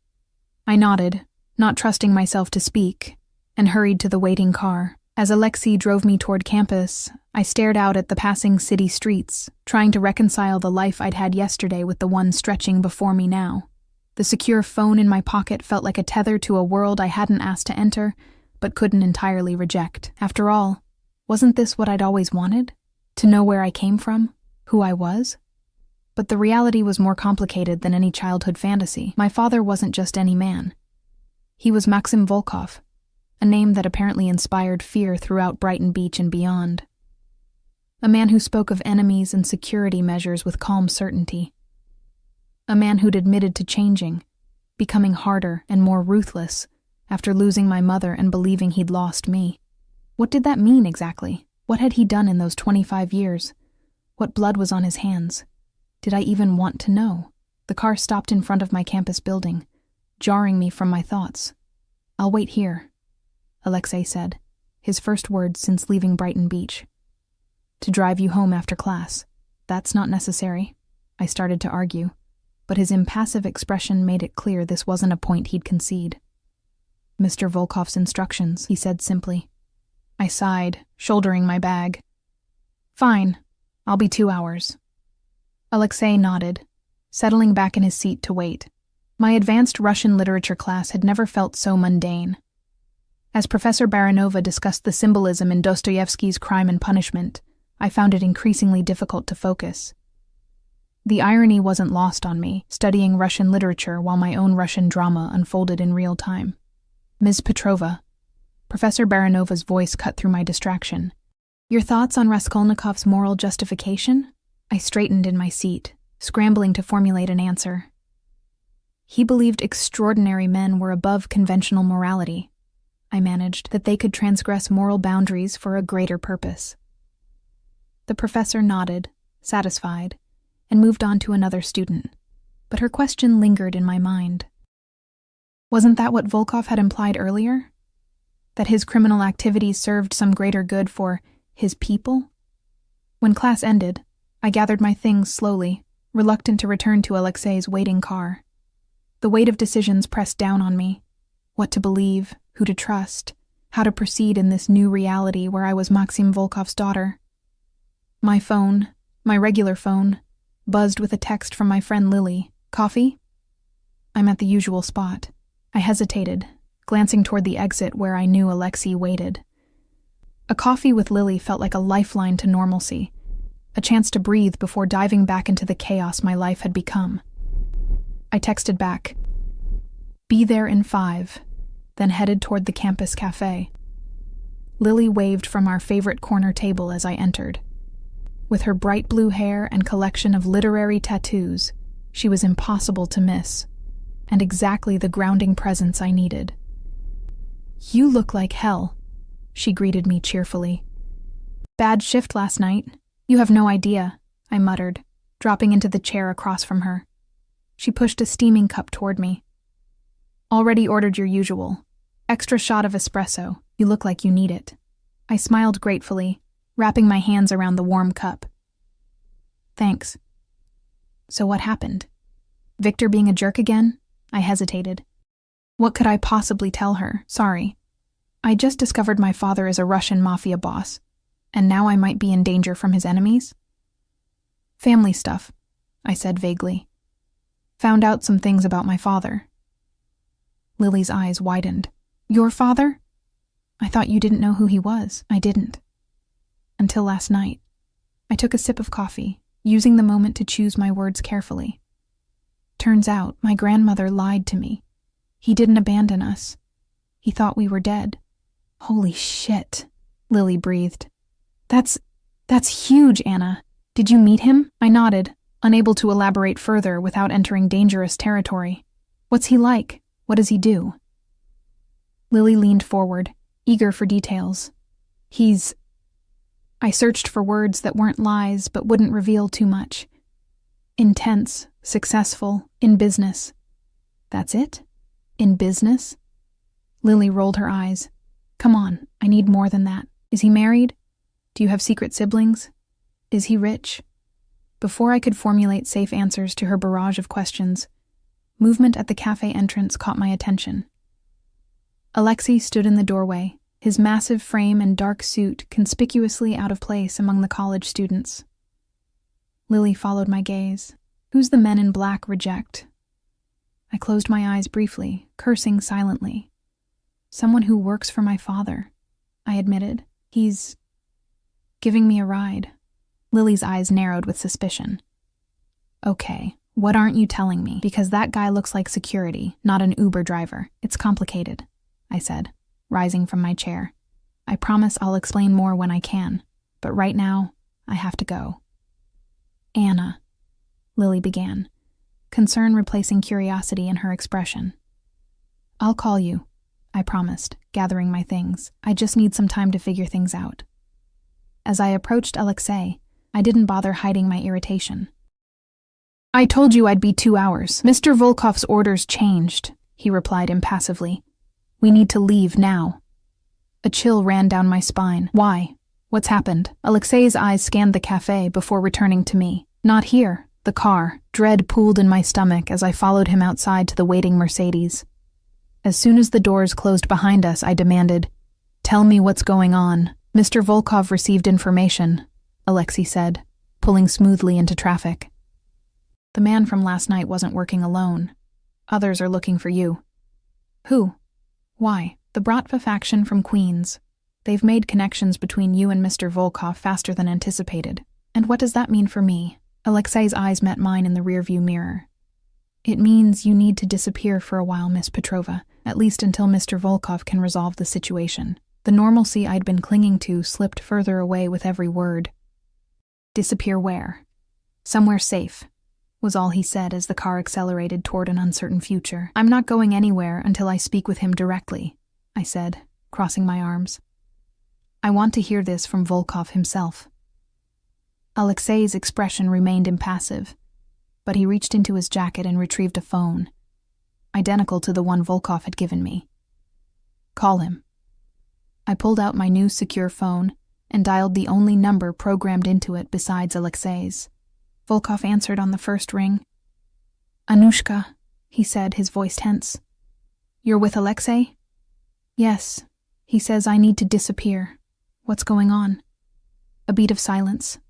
I nodded, not trusting myself to speak, and hurried to the waiting car. As Alexei drove me toward campus, I stared out at the passing city streets, trying to reconcile the life I'd had yesterday with the one stretching before me now. The secure phone in my pocket felt like a tether to a world I hadn't asked to enter, but couldn't entirely reject. After all, wasn't this what I'd always wanted? To know where I came from, who I was? But the reality was more complicated than any childhood fantasy. My father wasn't just any man. He was Maxim Volkov, a name that apparently inspired fear throughout Brighton Beach and beyond. A man who spoke of enemies and security measures with calm certainty. A man who'd admitted to changing, becoming harder and more ruthless after losing my mother and believing he'd lost me. What did that mean exactly? What had he done in those 25 years? What blood was on his hands? Did I even want to know? The car stopped in front of my campus building, jarring me from my thoughts. I'll wait here, Alexei said, his first words since leaving Brighton Beach. To drive you home after class. That's not necessary, I started to argue, but his impassive expression made it clear this wasn't a point he'd concede. Mr. Volkov's instructions, he said simply. I sighed, shouldering my bag. Fine, I'll be 2 hours. Alexei nodded, settling back in his seat to wait. My advanced Russian literature class had never felt so mundane. As Professor Baranova discussed the symbolism in Dostoevsky's Crime and Punishment, I found it increasingly difficult to focus. The irony wasn't lost on me, studying Russian literature while my own Russian drama unfolded in real time. Ms. Petrova, Professor Baranova's voice cut through my distraction. Your thoughts on Raskolnikov's moral justification? I straightened in my seat, scrambling to formulate an answer. He believed extraordinary men were above conventional morality. I managed, that they could transgress moral boundaries for a greater purpose. The professor nodded, satisfied, and moved on to another student, but her question lingered in my mind. Wasn't that what Volkov had implied earlier? That his criminal activities served some greater good for his people? When class ended, I gathered my things slowly, reluctant to return to Alexei's waiting car. The weight of decisions pressed down on me. What to believe, who to trust, how to proceed in this new reality where I was Maxim Volkov's daughter. My phone, my regular phone, buzzed with a text from my friend Lily. Coffee? I'm at the usual spot. I hesitated, glancing toward the exit where I knew Alexei waited. A coffee with Lily felt like a lifeline to normalcy, a chance to breathe before diving back into the chaos my life had become. I texted back, "Be there in 5, then headed toward the campus cafe. Lily waved from our favorite corner table as I entered. With her bright blue hair and collection of literary tattoos, she was impossible to miss, and exactly the grounding presence I needed. "You look like hell," she greeted me cheerfully. "Bad shift last night. You have no idea," I muttered, dropping into the chair across from her. She pushed a steaming cup toward me. "Already ordered your usual. Extra shot of espresso. You look like you need it." I smiled gratefully, wrapping my hands around the warm cup. "Thanks." So what happened? Victor being a jerk again? I hesitated. What could I possibly tell her? Sorry. I just discovered my father is a Russian Mafia boss, and now I might be in danger from his enemies? "Family stuff," I said vaguely. "Found out some things about my father." Lily's eyes widened. "Your father? I thought you didn't know who he was." I didn't. Until last night. I took a sip of coffee, using the moment to choose my words carefully. Turns out, my grandmother lied to me. He didn't abandon us. He thought we were dead. "Holy shit," Lily breathed. That's huge, Anna. Did you meet him?" I nodded, unable to elaborate further without entering dangerous territory. "What's he like? What does he do?" Lily leaned forward, eager for details. I searched for words that weren't lies but wouldn't reveal too much. Intense, successful, in business. That's it? In business? Lily rolled her eyes. "Come on, I need more than that. Is he married? Do you have secret siblings? Is he rich?" Before I could formulate safe answers to her barrage of questions, movement at the cafe entrance caught my attention. Alexei stood in the doorway, his massive frame and dark suit conspicuously out of place among the college students. Lily followed my gaze. Who's the men in black reject? I closed my eyes briefly, cursing silently. Someone who works for my father, I admitted. He's giving me a ride. Lily's eyes narrowed with suspicion. "Okay, what aren't you telling me? Because that guy looks like security, not an Uber driver. It's complicated," I said, rising from my chair. "I promise I'll explain more when I can, but right now, I have to go." "Anna," Lily began, concern replacing curiosity in her expression. "I'll call you," I promised, gathering my things. "I just need some time to figure things out." As I approached Alexei, I didn't bother hiding my irritation. "I told you I'd be 2 hours. Mr. Volkov's orders changed," he replied impassively. "We need to leave now." A chill ran down my spine. "Why? What's happened?" Alexei's eyes scanned the cafe before returning to me. "Not here." The car. Dread pooled in my stomach as I followed him outside to the waiting Mercedes. As soon as the doors closed behind us, I demanded, "Tell me what's going on." "Mr. Volkov received information," Alexei said, pulling smoothly into traffic. "The man from last night wasn't working alone. Others are looking for you." "Who? Why?" "The Bratva faction from Queens. They've made connections between you and Mr. Volkov faster than anticipated." "And what does that mean for me?" Alexei's eyes met mine in the rearview mirror. "It means you need to disappear for a while, Miss Petrova, at least until Mr. Volkov can resolve the situation." The normalcy I'd been clinging to slipped further away with every word. "Disappear where?" "Somewhere safe," was all he said as the car accelerated toward an uncertain future. "I'm not going anywhere until I speak with him directly," I said, crossing my arms. "I want to hear this from Volkov himself." Alexei's expression remained impassive, but he reached into his jacket and retrieved a phone, identical to the one Volkov had given me. "Call him." I pulled out my new secure phone and dialed the only number programmed into it besides Alexei's. Volkov answered on the first ring. "Anushka," he said, his voice tense. "You're with Alexei?" "Yes. He says I need to disappear. What's going on?" A beat of silence.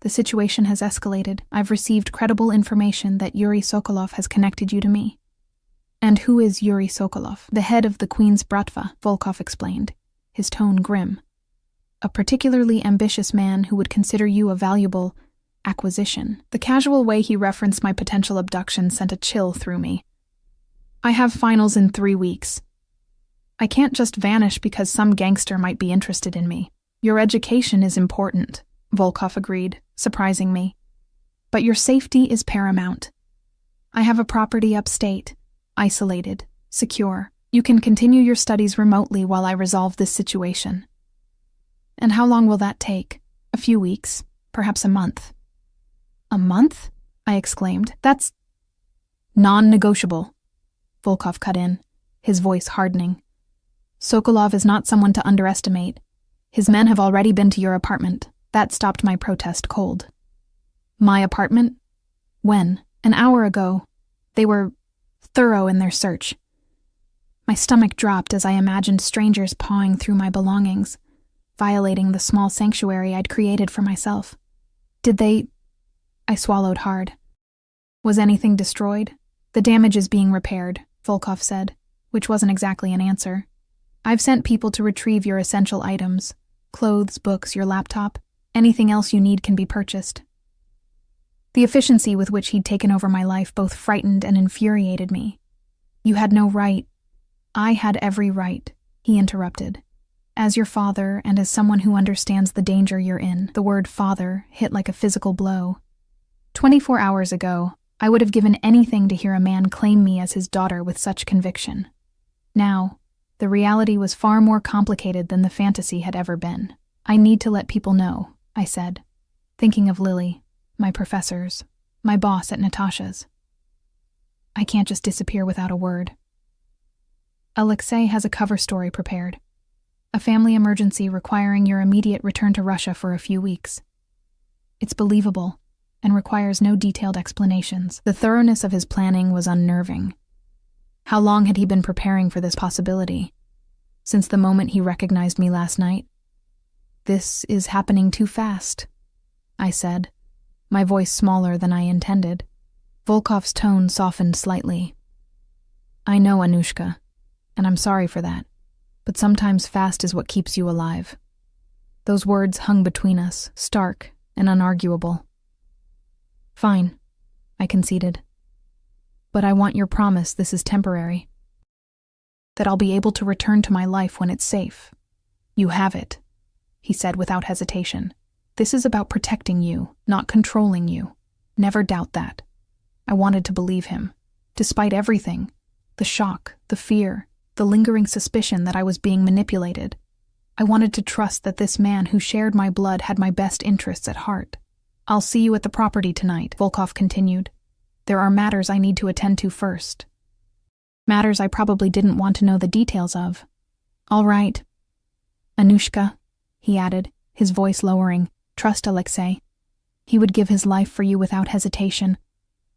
The situation has escalated. I've received credible information that Yuri Sokolov has connected you to me. And who is Yuri Sokolov? The head of the Queen's Bratva, Volkov explained, his tone grim. A particularly ambitious man who would consider you a valuable acquisition. The casual way he referenced my potential abduction sent a chill through me. I have finals in 3 weeks. I can't just vanish because some gangster might be interested in me. Your education is important, Volkov agreed, surprising me. But your safety is paramount. I have a property upstate, isolated, secure. You can continue your studies remotely while I resolve this situation. And how long will that take? A few weeks, perhaps a month. A month? I exclaimed. That's non-negotiable. Volkov cut in, his voice hardening. Sokolov is not someone to underestimate. His men have already been to your apartment. That stopped my protest cold. My apartment? When? An hour ago. They were thorough in their search. My stomach dropped as I imagined strangers pawing through my belongings, violating the small sanctuary I'd created for myself. Did they... I swallowed hard. Was anything destroyed? The damage is being repaired, Volkov said, which wasn't exactly an answer. I've sent people to retrieve your essential items. Clothes, books, your laptop. Anything else you need can be purchased. The efficiency with which he'd taken over my life both frightened and infuriated me. You had no right. I had every right, he interrupted. As your father and as someone who understands the danger you're in, the word father hit like a physical blow. 24 hours ago, I would have given anything to hear a man claim me as his daughter with such conviction. Now, the reality was far more complicated than the fantasy had ever been. I need to let people know, I said, thinking of Lily, my professors, my boss at Natasha's. I can't just disappear without a word. Alexei has a cover story prepared. A family emergency requiring your immediate return to Russia for a few weeks. It's believable and requires no detailed explanations. The thoroughness of his planning was unnerving. How long had he been preparing for this possibility? Since the moment he recognized me last night? This is happening too fast, I said, my voice smaller than I intended. Volkov's tone softened slightly. I know, Anushka, and I'm sorry for that, but sometimes fast is what keeps you alive. Those words hung between us, stark and unarguable. Fine, I conceded. But I want your promise this is temporary. That I'll be able to return to my life when it's safe. You have it, he said without hesitation. This is about protecting you, not controlling you. Never doubt that. I wanted to believe him, despite everything. The shock, the fear, the lingering suspicion that I was being manipulated. I wanted to trust that this man who shared my blood had my best interests at heart. I'll see you at the property tonight, Volkov continued. There are matters I need to attend to first. Matters I probably didn't want to know the details of. All right. Anushka, he added, his voice lowering, trust Alexei. He would give his life for you without hesitation,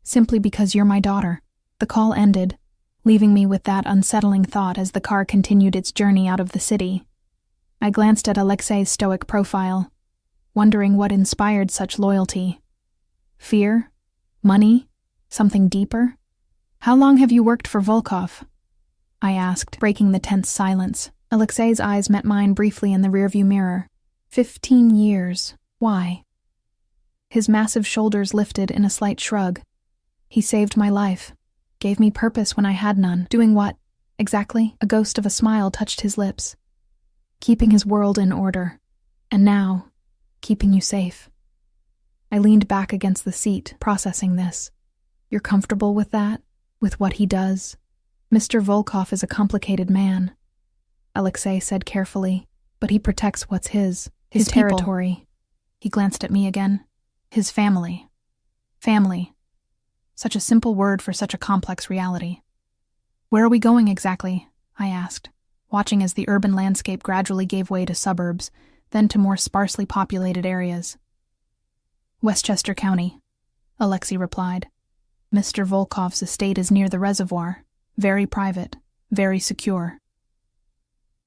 simply because you're my daughter. The call ended, leaving me with that unsettling thought as the car continued its journey out of the city. I glanced at Alexei's stoic profile, wondering what inspired such loyalty. Fear? Money? Something deeper? How long have you worked for Volkov? I asked, breaking the tense silence. Alexei's eyes met mine briefly in the rearview mirror. 15 years. Why? His massive shoulders lifted in a slight shrug. He saved my life, gave me purpose when I had none. Doing what? Exactly? A ghost of a smile touched his lips. Keeping his world in order. And now, keeping you safe. I leaned back against the seat, processing this. You're comfortable with that? With what he does? Mr. Volkov is a complicated man, Alexei said carefully, but he protects what's his territory. He glanced at me again. His family. Family. Such a simple word for such a complex reality. Where are we going exactly? I asked, watching as the urban landscape gradually gave way to suburbs, then to more sparsely populated areas. Westchester County, Alexei replied. Mr. Volkov's estate is near the reservoir, very private, very secure.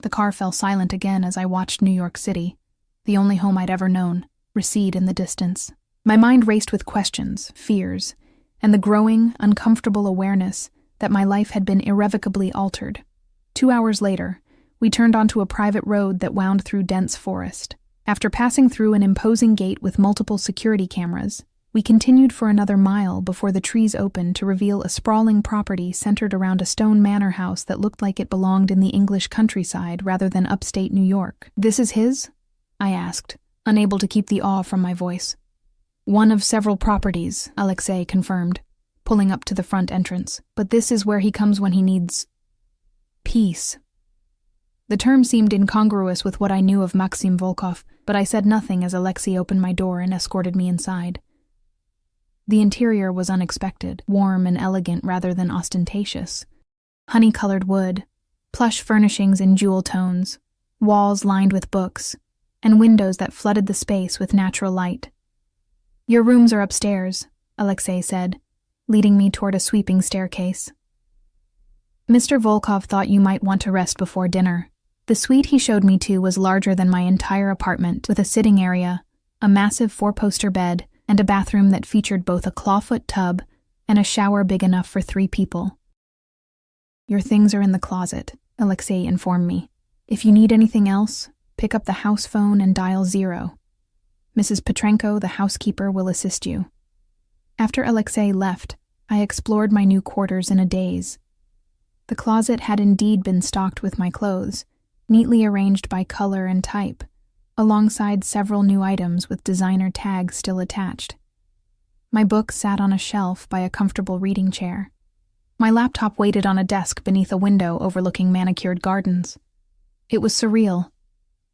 The car fell silent again as I watched New York City, the only home I'd ever known, recede in the distance. My mind raced with questions, fears, and the growing, uncomfortable awareness that my life had been irrevocably altered. 2 hours later, we turned onto a private road that wound through dense forest. After passing through an imposing gate with multiple security cameras, we continued for another mile before the trees opened to reveal a sprawling property centered around a stone manor house that looked like it belonged in the English countryside rather than upstate New York. "This is his?" I asked, unable to keep the awe from my voice. "One of several properties," Alexei confirmed, pulling up to the front entrance. "But this is where he comes when he needs peace." The term seemed incongruous with what I knew of Maxim Volkov, but I said nothing as Alexei opened my door and escorted me inside. The interior was unexpected, warm and elegant rather than ostentatious. Honey-colored wood, plush furnishings in jewel tones, walls lined with books, and windows that flooded the space with natural light. "Your rooms are upstairs," Alexei said, leading me toward a sweeping staircase. "Mr. Volkov thought you might want to rest before dinner." The suite he showed me to was larger than my entire apartment, with a sitting area, a massive 4-poster bed, and a bathroom that featured both a clawfoot tub and a shower big enough for 3 people. "Your things are in the closet," Alexei informed me. "If you need anything else, pick up the house phone and dial 0. Mrs. Petrenko, the housekeeper, will assist you." After Alexei left, I explored my new quarters in a daze. The closet had indeed been stocked with my clothes, neatly arranged by color and type, alongside several new items with designer tags still attached. My books sat on a shelf by a comfortable reading chair. My laptop waited on a desk beneath a window overlooking manicured gardens. It was surreal,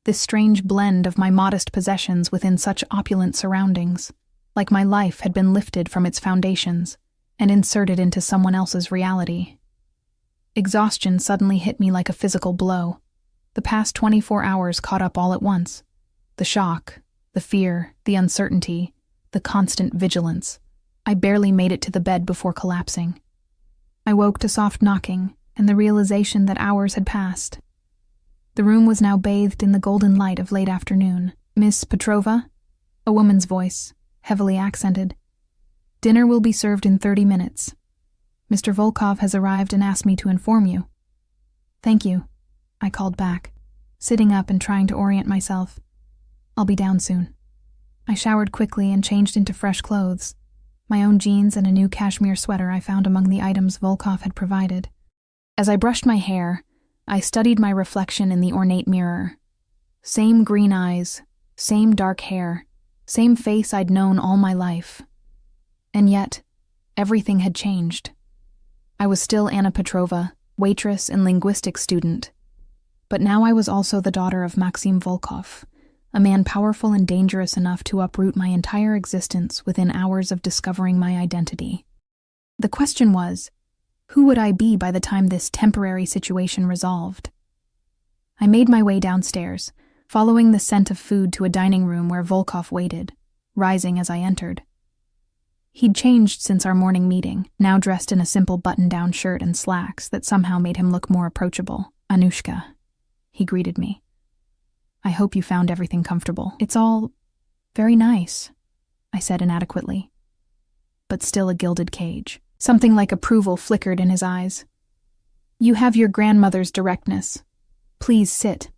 this strange blend of my modest possessions within such opulent surroundings, like my life had been lifted from its foundations and inserted into someone else's reality. Exhaustion suddenly hit me like a physical blow. The past 24 hours caught up all at once. The shock, the fear, the uncertainty, the constant vigilance. I barely made it to the bed before collapsing. I woke to soft knocking and the realization that hours had passed. The room was now bathed in the golden light of late afternoon. "Miss Petrova?" A woman's voice, heavily accented. "Dinner will be served in 30 minutes. Mr. Volkov has arrived and asked me to inform you." "Thank you," I called back, sitting up and trying to orient myself. "I'll be down soon." I showered quickly and changed into fresh clothes, my own jeans and a new cashmere sweater I found among the items Volkov had provided. As I brushed my hair, I studied my reflection in the ornate mirror. Same green eyes, same dark hair, same face I'd known all my life. And yet, everything had changed. I was still Anna Petrova, waitress and linguistics student. But now I was also the daughter of Maxim Volkov, a man powerful and dangerous enough to uproot my entire existence within hours of discovering my identity. The question was, who would I be by the time this temporary situation resolved? I made my way downstairs, following the scent of food to a dining room where Volkov waited, rising as I entered. He'd changed since our morning meeting, now dressed in a simple button-down shirt and slacks that somehow made him look more approachable. "Anushka," he greeted me. "I hope you found everything comfortable." "It's all very nice," I said inadequately. But still a gilded cage. Something like approval flickered in his eyes. "You have your grandmother's directness. Please sit."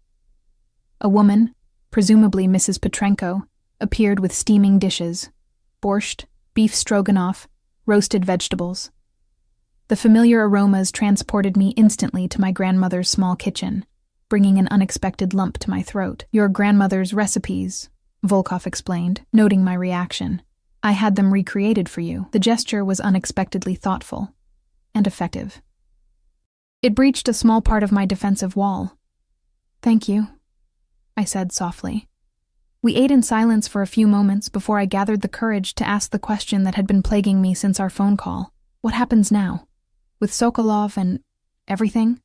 A woman, presumably Mrs. Petrenko, appeared with steaming dishes: borscht, beef stroganoff, roasted vegetables. The familiar aromas transported me instantly to my grandmother's small kitchen, bringing an unexpected lump to my throat. "Your grandmother's recipes," Volkov explained, noting my reaction. "I had them recreated for you." The gesture was unexpectedly thoughtful and effective. It breached a small part of my defensive wall. "Thank you," I said softly. We ate in silence for a few moments before I gathered the courage to ask the question that had been plaguing me since our phone call. "What happens now? With Sokolov and everything?"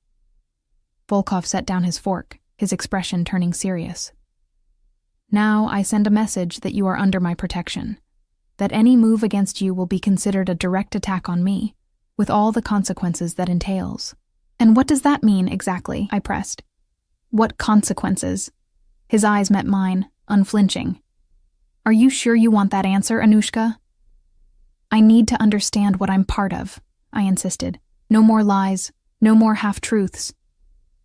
Volkov set down his fork, his expression turning serious. "Now I send a message that you are under my protection, that any move against you will be considered a direct attack on me, with all the consequences that entails." "And what does that mean exactly?" I pressed. "What consequences?" His eyes met mine, unflinching. Are you sure you want that answer, Anushka? I need to understand what I'm part of, I insisted. No more lies, no more half-truths.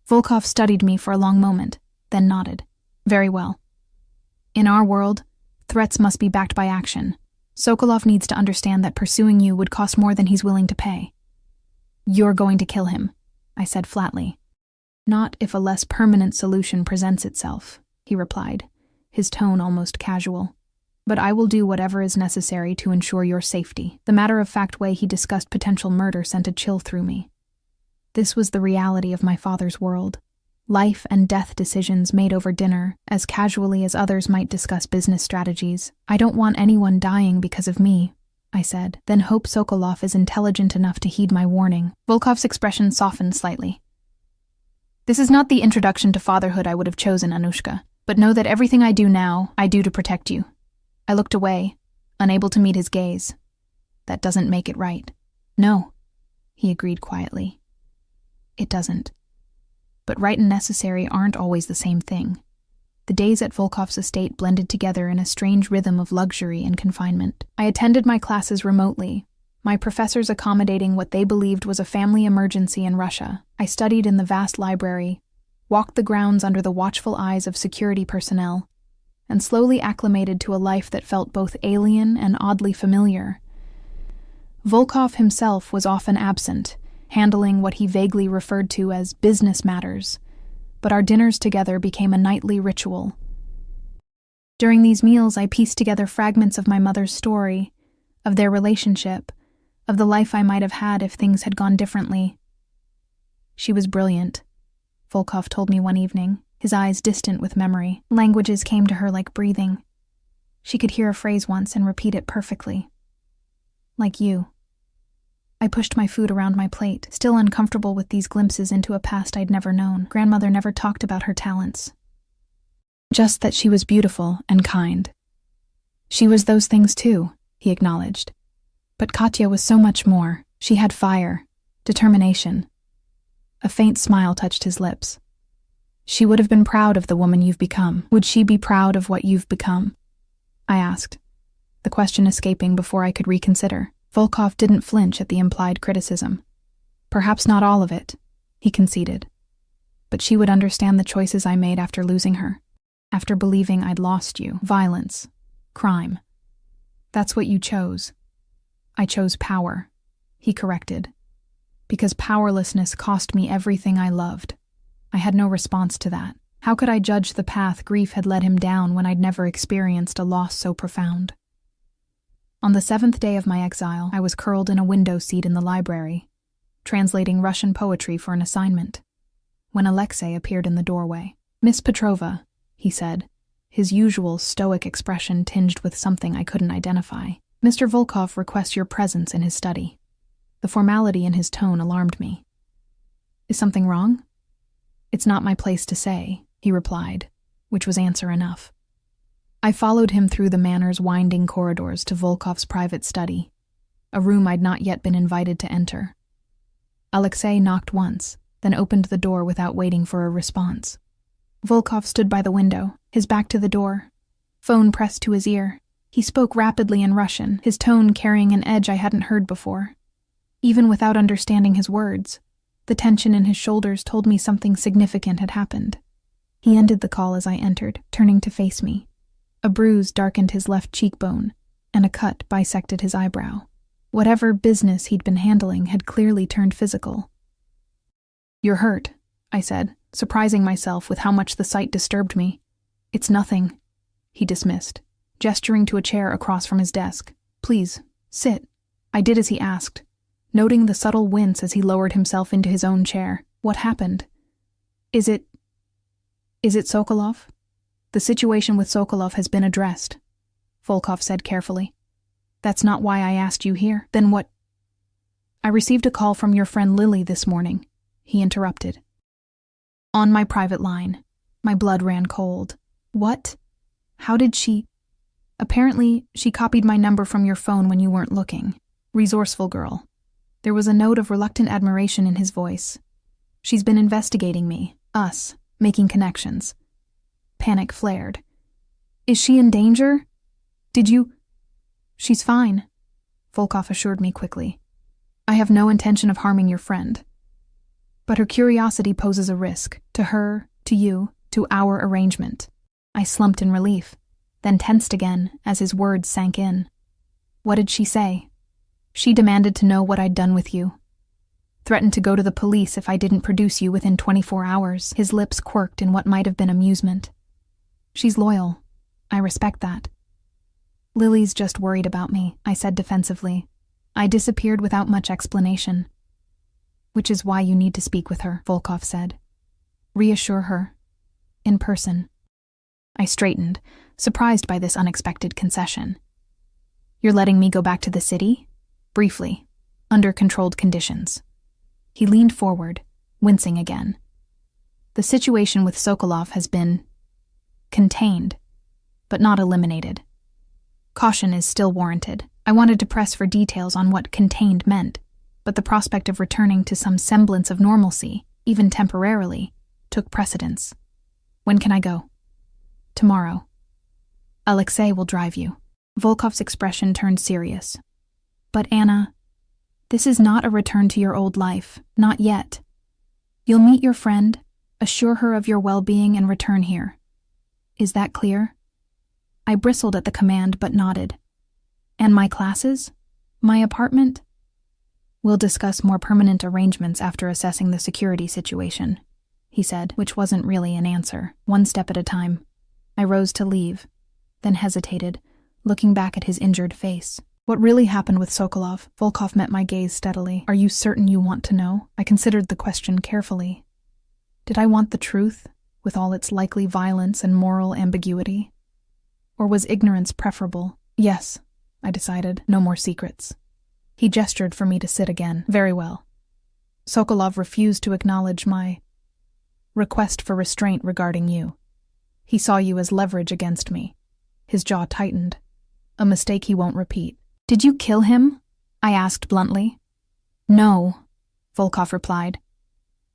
Volkov studied me for a long moment, then nodded. Very well. In our world, threats must be backed by action. Sokolov needs to understand that pursuing you would cost more than he's willing to pay. You're going to kill him, I said flatly. Not if a less permanent solution presents itself, he replied, his tone almost casual. But I will do whatever is necessary to ensure your safety. The matter-of-fact way he discussed potential murder sent a chill through me. This was the reality of my father's world. Life and death decisions made over dinner, as casually as others might discuss business strategies. I don't want anyone dying because of me, I said, then hope Sokolov is intelligent enough to heed my warning. Volkov's expression softened slightly. This is not the introduction to fatherhood I would have chosen, Anushka, but know that everything I do now, I do to protect you. I looked away, unable to meet his gaze. That doesn't make it right. No, he agreed quietly. It doesn't. But right and necessary aren't always the same thing. The days at Volkov's estate blended together in a strange rhythm of luxury and confinement. I attended my classes remotely, my professors accommodating what they believed was a family emergency in Russia. I studied in the vast library, walked the grounds under the watchful eyes of security personnel, and slowly acclimated to a life that felt both alien and oddly familiar. Volkov himself was often absent, handling what he vaguely referred to as business matters, but our dinners together became a nightly ritual. During these meals, I pieced together fragments of my mother's story, of their relationship, of the life I might have had if things had gone differently. She was brilliant, Volkov told me one evening, his eyes distant with memory. Languages came to her like breathing. She could hear a phrase once and repeat it perfectly. Like you. I pushed my food around my plate, still uncomfortable with these glimpses into a past I'd never known. Grandmother never talked about her talents. Just that she was beautiful and kind. She was those things too, he acknowledged. But Katya was so much more. She had fire, determination. A faint smile touched his lips. She would have been proud of the woman you've become. Would she be proud of what you've become? I asked, the question escaping before I could reconsider. Volkov didn't flinch at the implied criticism. Perhaps not all of it, he conceded. But she would understand the choices I made after losing her, after believing I'd lost you. Violence, crime. That's what you chose. I chose power, he corrected. Because powerlessness cost me everything I loved. I had no response to that. How could I judge the path grief had led him down when I'd never experienced a loss so profound? On the 7th day of my exile, I was curled in a window seat in the library, translating Russian poetry for an assignment, when Alexei appeared in the doorway. Miss Petrova, he said, his usual stoic expression tinged with something I couldn't identify. Mr. Volkov requests your presence in his study. The formality in his tone alarmed me. Is something wrong? It's not my place to say, he replied, which was answer enough. I followed him through the manor's winding corridors to Volkov's private study, a room I'd not yet been invited to enter. Alexei knocked once, then opened the door without waiting for a response. Volkov stood by the window, his back to the door, phone pressed to his ear. He spoke rapidly in Russian, his tone carrying an edge I hadn't heard before. Even without understanding his words, the tension in his shoulders told me something significant had happened. He ended the call as I entered, turning to face me. A bruise darkened his left cheekbone, and a cut bisected his eyebrow. Whatever business he'd been handling had clearly turned physical. You're hurt, I said, surprising myself with how much the sight disturbed me. It's nothing, he dismissed, gesturing to a chair across from his desk. Please, sit. I did as he asked, noting the subtle wince as he lowered himself into his own chair. What happened? Is it Sokolov? The situation with Sokolov has been addressed, Volkov said carefully. That's not why I asked you here. Then what? I received a call from your friend Lily this morning, he interrupted. On my private line. My blood ran cold. What? How did she? Apparently, she copied my number from your phone when you weren't looking. Resourceful girl. There was a note of reluctant admiration in his voice. She's been investigating me, us, making connections. Panic flared. Is she in danger? Did you— She's fine, Volkov assured me quickly. I have no intention of harming your friend. But her curiosity poses a risk, to her, to you, to our arrangement. I slumped in relief, then tensed again as his words sank in. What did she say? She demanded to know what I'd done with you. Threatened to go to the police if I didn't produce you within 24 hours. His lips quirked in what might have been amusement. She's loyal. I respect that. Lily's just worried about me, I said defensively. I disappeared without much explanation. Which is why you need to speak with her, Volkov said. Reassure her. In person. I straightened, surprised by this unexpected concession. You're letting me go back to the city? Briefly, under controlled conditions. He leaned forward, wincing again. The situation with Sokolov has been contained, but not eliminated. Caution is still warranted. I wanted to press for details on what contained meant, but the prospect of returning to some semblance of normalcy, even temporarily, took precedence. When can I go? Tomorrow. Alexei will drive you. Volkov's expression turned serious. But Anna, this is not a return to your old life, not yet. You'll meet your friend, assure her of your well-being, and return here. Is that clear? I bristled at the command but nodded. And my classes? My apartment? We'll discuss more permanent arrangements after assessing the security situation, he said, which wasn't really an answer, one step at a time. I rose to leave, then hesitated, looking back at his injured face. What really happened with Sokolov? Volkov met my gaze steadily. Are you certain you want to know? I considered the question carefully. Did I want the truth, with all its likely violence and moral ambiguity? Or was ignorance preferable? Yes, I decided. No more secrets. He gestured for me to sit again. Very well. Sokolov refused to acknowledge my request for restraint regarding you. He saw you as leverage against me. His jaw tightened. A mistake he won't repeat. Did you kill him? I asked bluntly. No, Volkov replied.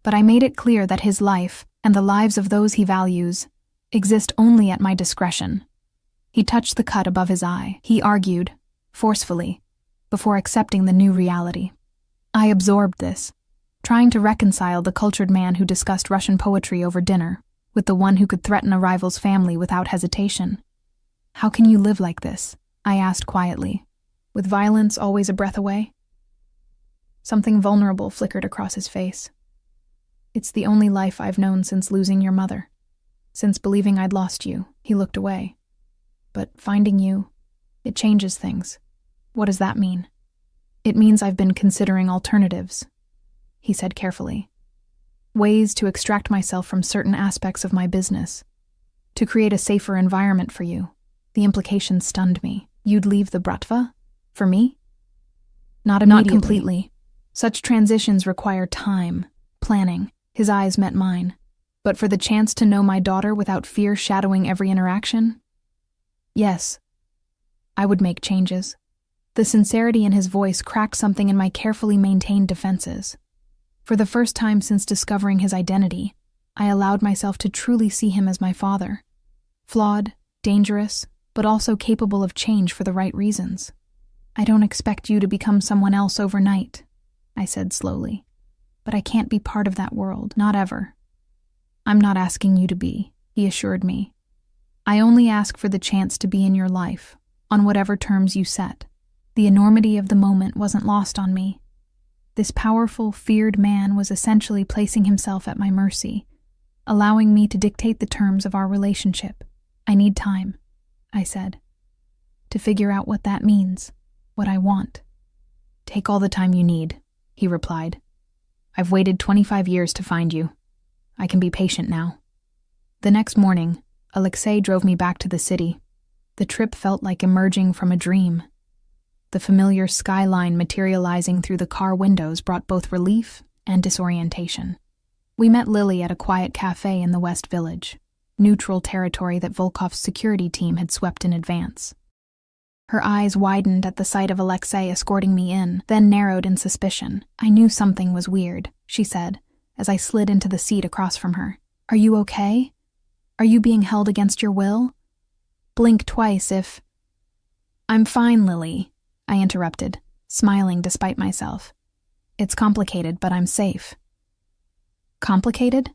But I made it clear that his life, and the lives of those he values, exist only at my discretion. He touched the cut above his eye. He argued, forcefully, before accepting the new reality. I absorbed this, trying to reconcile the cultured man who discussed Russian poetry over dinner with the one who could threaten a rival's family without hesitation. How can you live like this? I asked quietly, with violence always a breath away. Something vulnerable flickered across his face. It's the only life I've known since losing your mother. Since believing I'd lost you, he looked away. But finding you, it changes things. What does that mean? It means I've been considering alternatives, he said carefully. Ways to extract myself from certain aspects of my business. To create a safer environment for you. The implication stunned me. You'd leave the Bratva? For me? Not immediately. Not completely. Such transitions require time, planning. His eyes met mine. But for the chance to know my daughter without fear shadowing every interaction? Yes. I would make changes. The sincerity in his voice cracked something in my carefully maintained defenses. For the first time since discovering his identity, I allowed myself to truly see him as my father. Flawed, dangerous, but also capable of change for the right reasons. I don't expect you to become someone else overnight, I said slowly. But I can't be part of that world, not ever. I'm not asking you to be, he assured me. I only ask for the chance to be in your life, on whatever terms you set. The enormity of the moment wasn't lost on me. This powerful, feared man was essentially placing himself at my mercy, allowing me to dictate the terms of our relationship. I need time, I said, to figure out what that means, what I want. Take all the time you need, he replied. I've waited 25 years to find you. I can be patient now. The next morning, Alexei drove me back to the city. The trip felt like emerging from a dream. The familiar skyline materializing through the car windows brought both relief and disorientation. We met Lily at a quiet cafe in the West Village, neutral territory that Volkov's security team had swept in advance. Her eyes widened at the sight of Alexei escorting me in, then narrowed in suspicion. I knew something was weird, she said, as I slid into the seat across from her. Are you okay? Are you being held against your will? Blink twice if... I'm fine, Lily, I interrupted, smiling despite myself. It's complicated, but I'm safe. Complicated?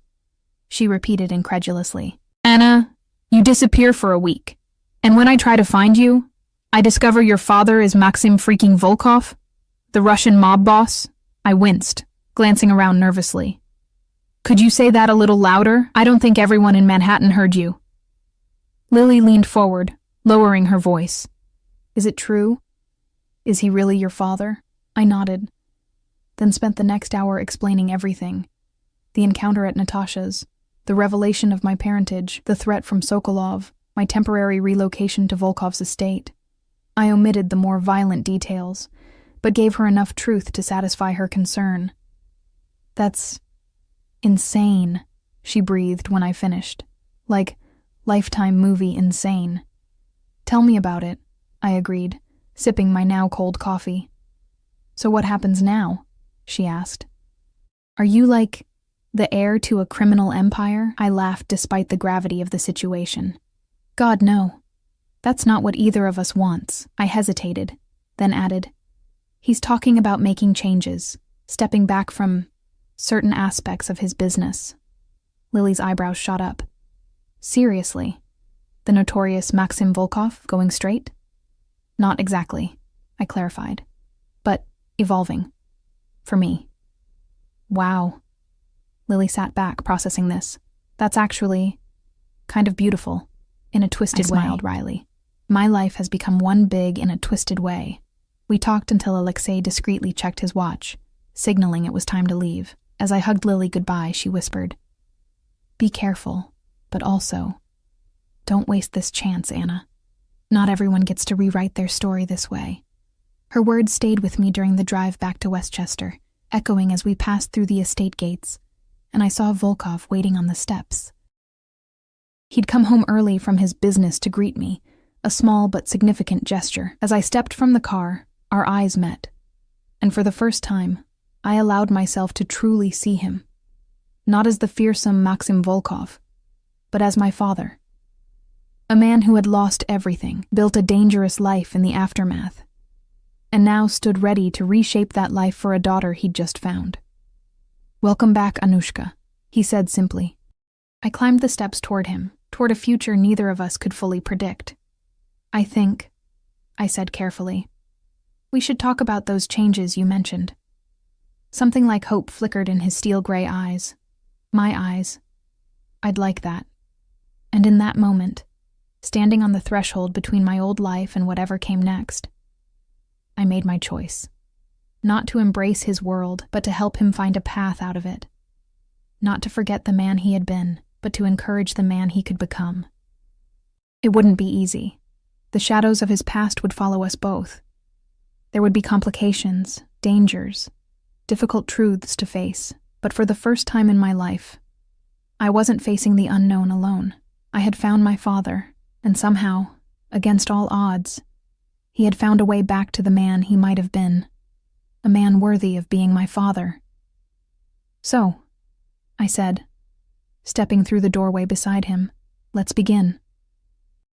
She repeated incredulously. Anna, you disappear for a week, and when I try to find you, I discover your father is Maxim freaking Volkov, the Russian mob boss. I winced, glancing around nervously. Could you say that a little louder? I don't think everyone in Manhattan heard you. Lily leaned forward, lowering her voice. Is it true? Is he really your father? I nodded, then spent the next hour explaining everything. The encounter at Natasha's, the revelation of my parentage, the threat from Sokolov, my temporary relocation to Volkov's estate. I omitted the more violent details, but gave her enough truth to satisfy her concern. That's insane, she breathed when I finished. Like Lifetime movie insane. Tell me about it, I agreed, sipping my now cold coffee. So what happens now? She asked. Are you like the heir to a criminal empire? I laughed despite the gravity of the situation. God, no. That's not what either of us wants. I hesitated, then added, he's talking about making changes, stepping back from certain aspects of his business. Lily's eyebrows shot up. Seriously? The notorious Maxim Volkov going straight? Not exactly, I clarified, but evolving. For me. Wow. Lily sat back, processing this. That's actually kind of beautiful, in a twisted way. I smiled wryly. My life has become one big in a twisted way. We talked until Alexei discreetly checked his watch, signaling it was time to leave. As I hugged Lily goodbye, she whispered, Be careful, but also, don't waste this chance, Anna. Not everyone gets to rewrite their story this way. Her words stayed with me during the drive back to Westchester, echoing as we passed through the estate gates, and I saw Volkov waiting on the steps. He'd come home early from his business to greet me, a small but significant gesture. As I stepped from the car, our eyes met, and for the first time, I allowed myself to truly see him, not as the fearsome Maxim Volkov, but as my father. A man who had lost everything, built a dangerous life in the aftermath, and now stood ready to reshape that life for a daughter he'd just found. Welcome back, Anushka, he said simply. I climbed the steps toward him, toward a future neither of us could fully predict. I think, I said carefully, we should talk about those changes you mentioned. Something like hope flickered in his steel-gray eyes. My eyes. I'd like that. And in that moment, standing on the threshold between my old life and whatever came next, I made my choice. Not to embrace his world, but to help him find a path out of it. Not to forget the man he had been, but to encourage the man he could become. It wouldn't be easy. The shadows of his past would follow us both. There would be complications, dangers, difficult truths to face, but for the first time in my life, I wasn't facing the unknown alone. I had found my father, and somehow, against all odds, he had found a way back to the man he might have been, a man worthy of being my father. So, I said, stepping through the doorway beside him, let's begin.